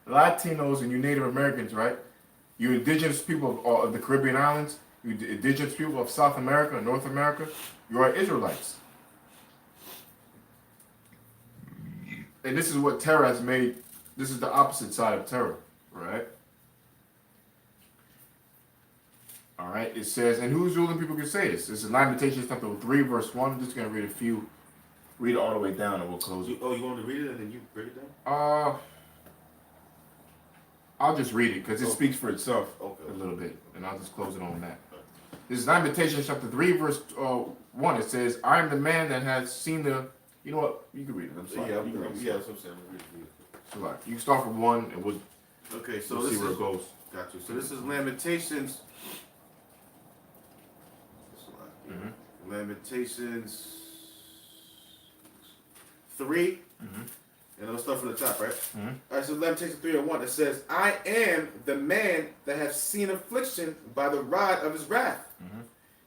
Latinos, and you Native Americans, right? You indigenous people of the Caribbean islands, you indigenous people of South America, North America, you are Israelites. And this is what terror has made. This is the opposite side of terror, right? All right, it says, and whose ruling people can say this? This is Lamentations chapter 3, verse 1. I'm just going to read a few, read it all the way down, and we'll close it. You want to read it and then you break it down? I'll just read it because it speaks for itself Okay. a little bit, and I'll just close it on that. This is Lamentations chapter 3, verse 1. It says, I am the man that has seen the, you know what, you can read it. I'm sorry. Yeah, You can read it. that's what I'm saying. So, like, you can start from 1, and we'll Okay, so see this where is it goes. got you. So this is Lamentations. Mhm. Lamentations 3. And I'll start from the top, right? Mhm. All right, so Lamentations 3 and 1, it says, I am the man that has seen affliction by the rod of his wrath.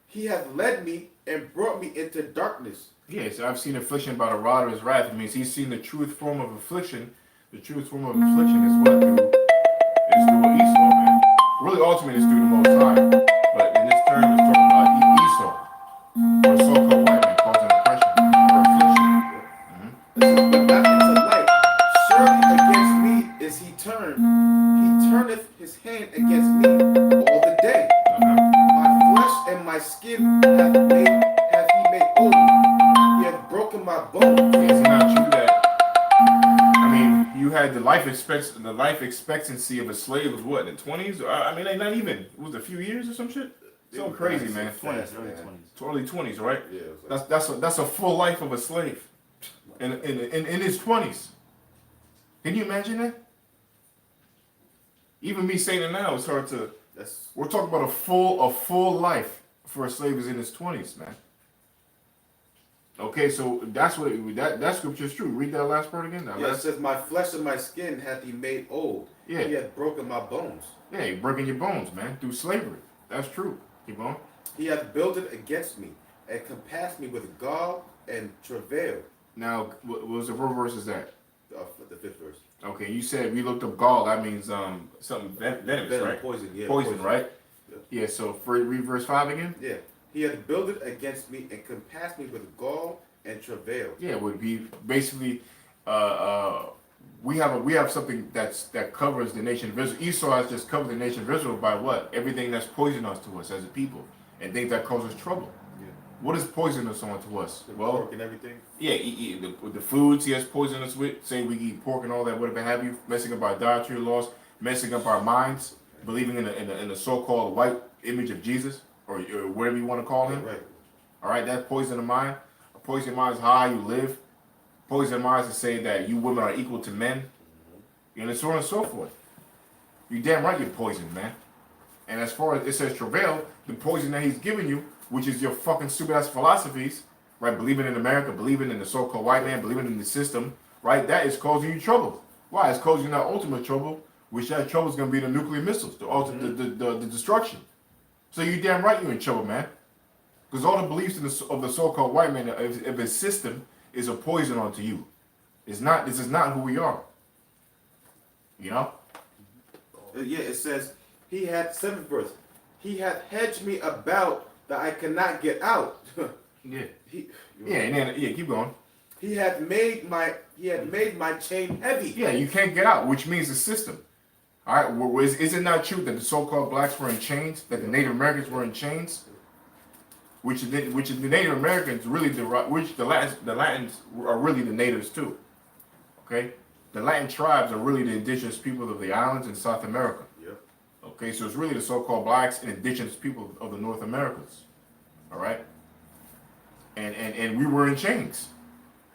He hath led me and brought me into darkness. Yeah, so I've seen affliction by the rod of his wrath. It means he's seen the truth form of affliction. The truth form of affliction is what? It's through Esau, man. Really, ultimately, it's through the Most High. But in this term, it's talking about Esau, or a so-called white man causing oppression or affliction. But not into light. Surely against me is he turned. He turneth his hand against me all the day. My flesh and my skin hath he made old. He hath broken my bones. Is it not true that? I mean, you had the life expectancy of a slave was what, in the 20s? I mean, like not even. It was a few years or some shit. So crazy, man. 20s, early 20s. To early 20s, right? Yeah, it was like, That's a full life of a slave, in his 20s. Can you imagine that? Even me saying it now, it's hard to. that's We're talking about a full life for a slave is in his 20s, man. Okay, so that's what that scripture is true. Read that last part again. That yeah, it last, says, my flesh and my skin hath he made old. Yeah. He hath broken my bones. yeah, you're breaking your bones, man, through slavery. That's true. Keep going. He hath builded against me, and compassed me with gall and travail. Now, what was the verse is that? The 5th verse. Okay, you said we looked up gall. That means something venomous, Venom, right? poison, yeah. Poison, right? Yeah. Yeah. So read verse 5 again. Yeah. He hath builded against me, and compassed me with gall and travail. Yeah, it would be basically we have something that covers the nation of Israel. Esau has just covered the nation of Israel by what? Everything that's poisonous to us as a people and things that cause us trouble. Yeah. What is poisonous onto us? The Well, pork and everything. yeah, the foods he has poisoned us with, say we eat pork and all that, whatever have you, messing up our dietary laws, messing up our minds, believing in the so-called white image of Jesus or whatever you want to call him. Right. All right, that's poison of mind. A poison of mind is how you live. Poison of mind is to say that you women are equal to men. And so on and so forth. You damn right you're poisoned, man. And as far as it says travail, the poison that he's giving you, which is your fucking stupid ass philosophies, right? Believing in America, believing in the so-called white man, believing in the system, right? That is causing you trouble. Why? It's causing you that ultimate trouble, which that trouble is going to be the nuclear missiles, the destruction. So you damn right you're in trouble, man. Because all the beliefs of the so-called white man, of his system, is a poison onto you. It's not. This is not who we are. You know. Yeah, it says he had 7th verse. He hath hedged me about that I cannot get out. Yeah. He, And then keep going. He had made my chain heavy. Yeah, you can't get out, which means the system. All right, well, is it not true that the so-called blacks were in chains, that the Native Americans were in chains, which the Native Americans really which the Latins are really the natives too. Okay, the Latin tribes are really the indigenous people of the islands in South America. Yep. Okay, so it's really the so-called blacks and indigenous people of the North Americas. All right, and we were in chains.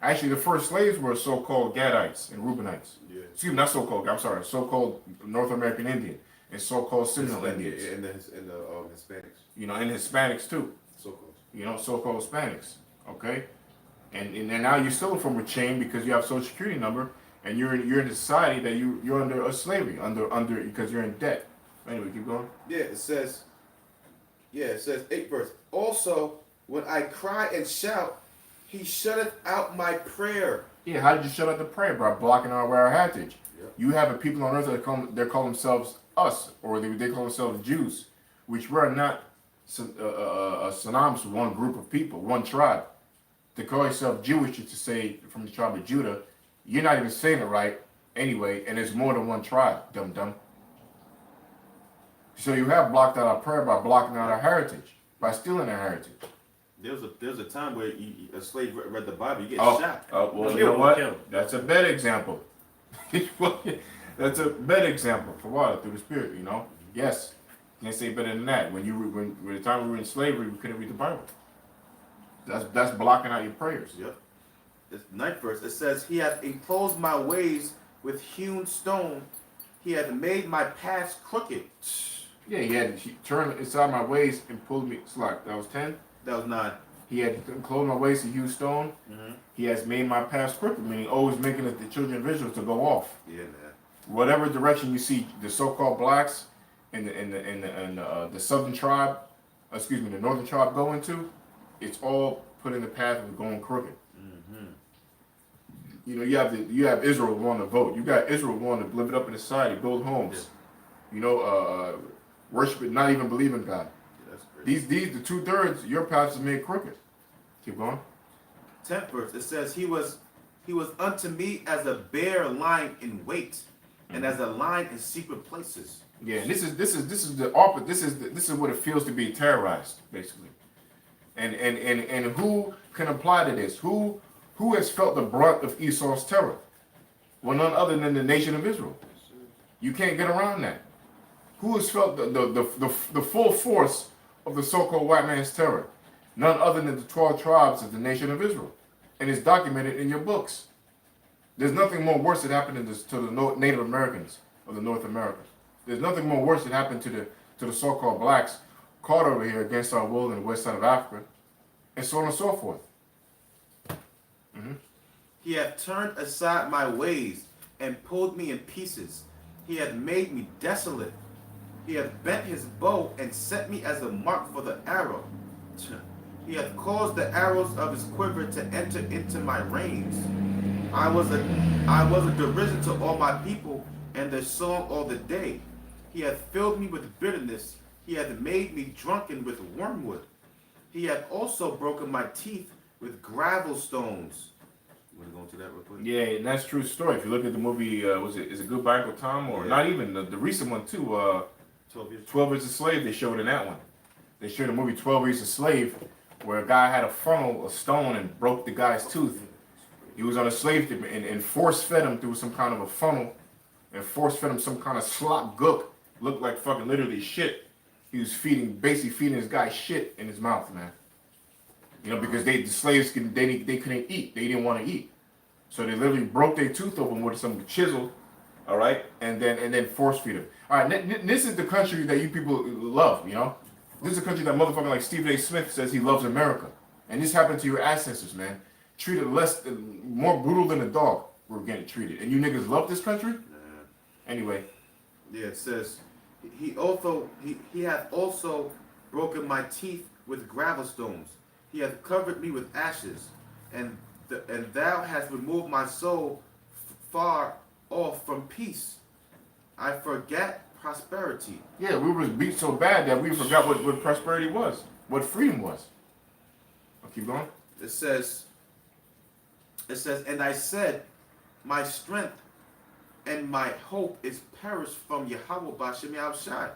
Actually, the first slaves were so-called Gadites and Reubenites. Yeah. Excuse me, not so-called. I'm sorry, so-called North American Indian and so-called Seminole Indians. And the Hispanics. You know, and Hispanics too. So-called. You know, so-called Hispanics. Okay, and now you're still from a chain because you have Social Security number and you're in a society that you're under a slavery under because you're in debt. Anyway, keep going. Yeah, it says 8th verse. Also, when I cry and shout, he shutteth out my prayer. Yeah, how did you shut out the prayer? By blocking our heritage. Yep. You have a people on earth that call themselves us, or they call themselves Jews, which we're not synonymous with one group of people, one tribe. To call yourself Jewish is to say from the tribe of Judah, you're not even saying it right anyway, and there's more than one tribe, dum-dum. So you have blocked out our prayer by blocking out our heritage, by stealing our heritage. There's a time where a slave read the Bible, you get shot. Well, you Killed, know what? killed. That's a bad example. That's a bad example for what? Through the Spirit, you know? Yes. Can't say better than that. When the time we were in slavery, we couldn't read the Bible. That's blocking out your prayers. Yep. This 9th verse, it says, he hath enclosed my ways with hewn stone. He hath made my paths crooked. Yeah, he turned inside my ways and pulled me. Slack. That was 10. That was 9. He had enclosed my ways to hew stone. Mm-hmm. He has made my paths crooked, meaning always making the children of Israel to go off. Yeah, man. Whatever direction you see the so-called blacks in the southern tribe, the northern tribe going to, it's all put in the path of going crooked. Mm-hmm. You know, you have Israel wanting to vote. You got Israel wanting to live it up in society, build homes. Yeah. You know, worship it, not even believe in God. Yeah, that's crazy. These the 2/3. Your paths is made crooked. Keep going. 10th verse, it says, he was unto me as a bear lying in wait, and as a lion in secret places. Yeah, and this is the opposite. This is what it feels to be terrorized, basically. And who can apply to this? Who has felt the brunt of Esau's terror? Well, none other than the nation of Israel. You can't get around that. Who has felt the full force of the so-called white man's terror? None other than the 12 tribes of the nation of Israel. And it's documented in your books. There's nothing more worse that happened to the Native Americans of the North America. There's nothing more worse that happened to the so-called blacks caught over here against our will in the west side of Africa, and so on and so forth. Mm-hmm. He hath turned aside my ways and pulled me in pieces. He hath made me desolate. He hath bent his bow and set me as a mark for the arrow. He hath caused the arrows of his quiver to enter into my reins. I was a derision to all my people, and their song all the day. He hath filled me with bitterness. He hath made me drunken with wormwood. He hath also broken my teeth with gravel stones. You want to go into that real quick? Yeah, and that's a true story. If you look at the movie, is it Goodbye Uncle Tom, or not even the recent one too? 12 Years a Slave. They showed in that one. They showed the movie 12 Years a Slave, where a guy had a funnel, a stone, and broke the guy's tooth. He was on a slave ship and force-fed him through some kind of a funnel and force-fed him some kind of slop gook. Looked like fucking literally shit. He was basically feeding this guy shit in his mouth, man. You know, because the slaves they couldn't eat. They didn't want to eat. So they literally broke their tooth open with some chisel, all right, and then force-feed him. All right, this is the country that you people love, you know? This is a country that motherfucker like Stephen A. Smith says he loves America. And this happened to your ancestors, man. Treated more brutal than a dog we're getting treated. And you niggas love this country? Anyway, Yeah, it says, he hath also broken my teeth with gravel stones. He hath covered me with ashes, and thou hast removed my soul far off from peace. I forget prosperity. Yeah, we was beat so bad that we forgot what prosperity was, what freedom was. I'll keep going. It says, and I said, my strength and my hope is perished from Yahweh Bashem Yahushai.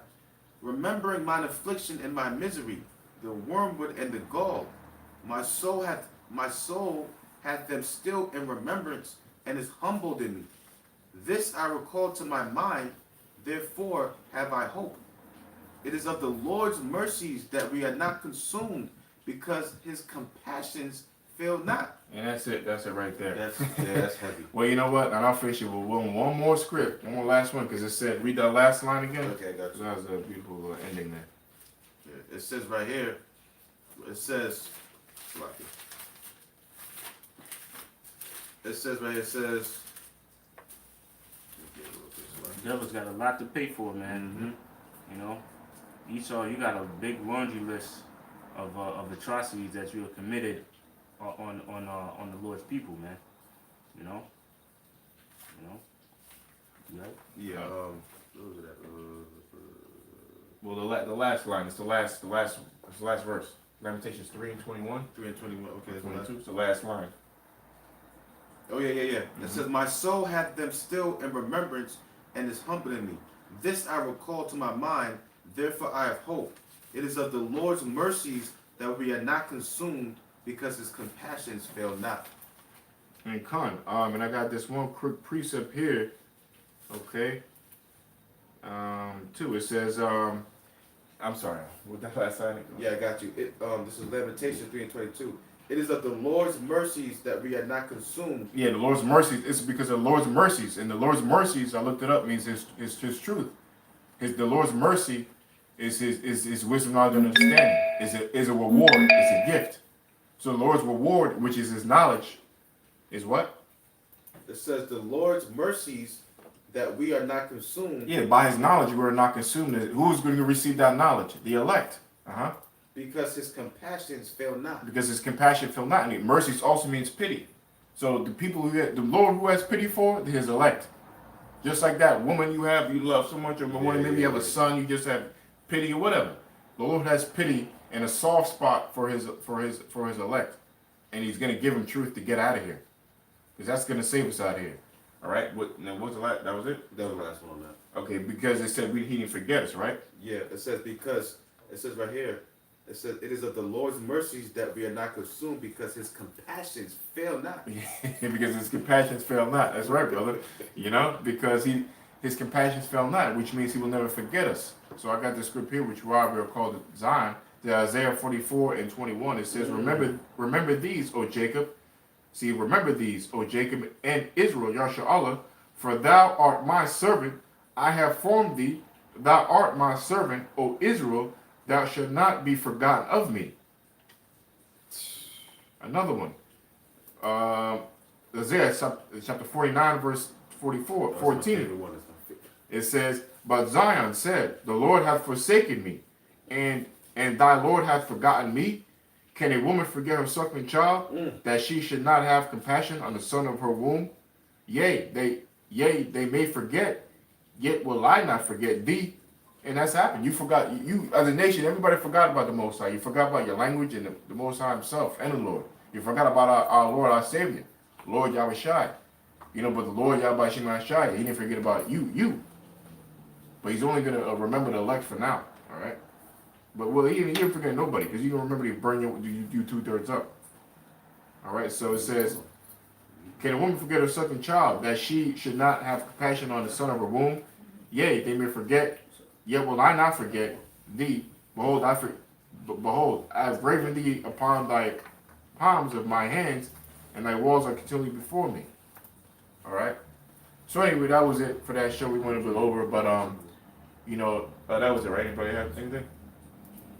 Remembering mine affliction and my misery, the wormwood and the gall, my soul hath them still in remembrance, and is humbled in me. This I recall to my mind, therefore have I hope. It is of the Lord's mercies that we are not consumed, because his compassions fail not. And that's it right there. That's heavy. Well, you know what? And I'll finish it with one more script, one more last one, because it said, read that last line again. Okay, got you. That was a beautiful ending there. Yeah, it says right here, it says right here, The devil's got a lot to pay for, man. You know, Esau, you got a big laundry list of atrocities that you have committed on the Lord's people, man. You know. Right? yeah, what was that? Well, the last line, it's the last verse. Lamentations 3:21. 3 and 21, okay. That's 22. It's the last line. Oh, yeah. It says, my soul hath them still in remembrance, and is humbled in me. This I recall to my mind, therefore I have hope. It is of the Lord's mercies that we are not consumed, because his compassions fail not. And and I got this one quick precept here, okay, too. It says, I'm sorry, what that last line? Yeah, I got you. This is Lamentations 3 and 22. It is of the Lord's mercies that we are not consumed. Yeah, the Lord's mercies. It's because of the Lord's mercies, and the Lord's mercies, I looked it up, means his truth. The Lord's mercy is his wisdom, knowledge, and understanding. Is a reward. It's a gift. So the Lord's reward, which is his knowledge, is what? It says the Lord's mercies that we are not consumed. Yeah, by his knowledge we are not consumed. Who's going to receive that knowledge? The elect. Because his compassions fail not. Because his compassion fail not. And mercies also means pity. So the people the Lord who has pity for, his elect. Just like that woman you love so much, or maybe you have a son, you just have pity or whatever. The Lord has pity and a soft spot for his elect, and he's gonna give him truth to get out of here, because that's gonna save us out of here. All right. What's the last? That was it. That was the last one on that. Okay, because it said he didn't forget us, right? Yeah, it says right here. It says it is of the Lord's mercies that we are not consumed, because his compassions fail not. Because his compassions fail not. That's right, brother. Because his compassions fail not, which means he will never forget us. So I got this script here, which Rob will call Zion. The Isaiah 44 and 21. It says, remember these, O Jacob. See, remember these, O Jacob and Israel, Yasha, for thou art my servant. I have formed thee. Thou art my servant, O Israel. Thou shalt not be forgotten of me. Another one. Isaiah chapter 49, verse 14. It says, but Zion said, the Lord hath forsaken me, and thy Lord hath forgotten me. Can a woman forget her suckling child, that she should not have compassion on the son of her womb? Yea, they may forget, yet will I not forget thee. And that's happened. You forgot, you as a nation, everybody forgot about the Most High. You forgot about your language and the Most High himself and the Lord. You forgot about our Lord, our Savior, Lord Yahweh Shai. But the Lord Yahweh Shai, he didn't forget about you. But he's only going to remember the elect for now, all right? But he didn't forget nobody, because he's going to remember to burn you 2/3 up. All right, so it says, can a woman forget her suckling child, that she should not have compassion on the son of her womb? Yea, they may forget, yet will I not forget thee. Behold, I have graven thee upon thy palms of my hands, and thy walls are continually before me. All right. So anyway, that was it for that show. We went a bit over, but that was it, right? Anybody have anything?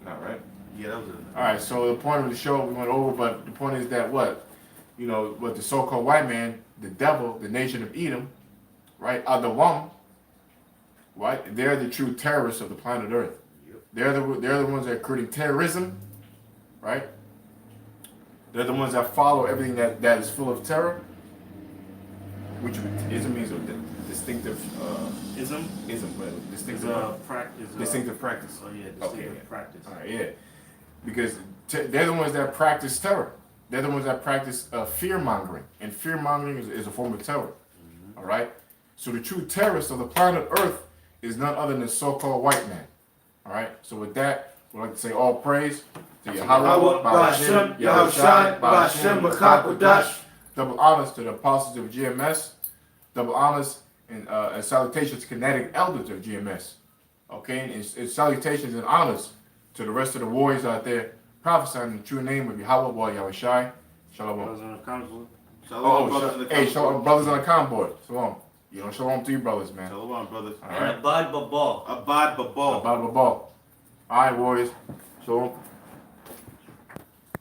Not right. Yeah, that was it. All right. So the point of the show we went over, but the point is that what the so-called white man, the devil, the nation of Edom, right? Adawam, right? They're the true terrorists of the planet Earth. They're the ones that are creating terrorism, right? They're the ones that follow everything that is full of terror, which ism means a distinctive Ism but is distinctive a practice. distinctive practice. Oh yeah, distinctive practice. All right, yeah, because they're the ones that practice terror. They're the ones that practice fear mongering, and fear mongering is a form of terror. All right, so the true terrorist of the planet Earth is none other than the so-called white man. All right, so with that, we'd like to say all praise to Yahweh, Ba'ashem, Yahushai, Ba'ashem, B'chakodash. Double honors to the apostles of GMS. Double honors and salutations to kinetic elders of GMS. Okay, and salutations and honors to the rest of the warriors out there prophesying in the true name of Yahweh, Yahushai. Shalom. Brothers on the council. Shalom, brothers in the Hey, council. shalom, brothers on the convoy. Shalom. You know, shalom to you, brothers, man. Shalom, brothers. All And right. Abad Babal. Abad Babal. All right, warriors. Shalom.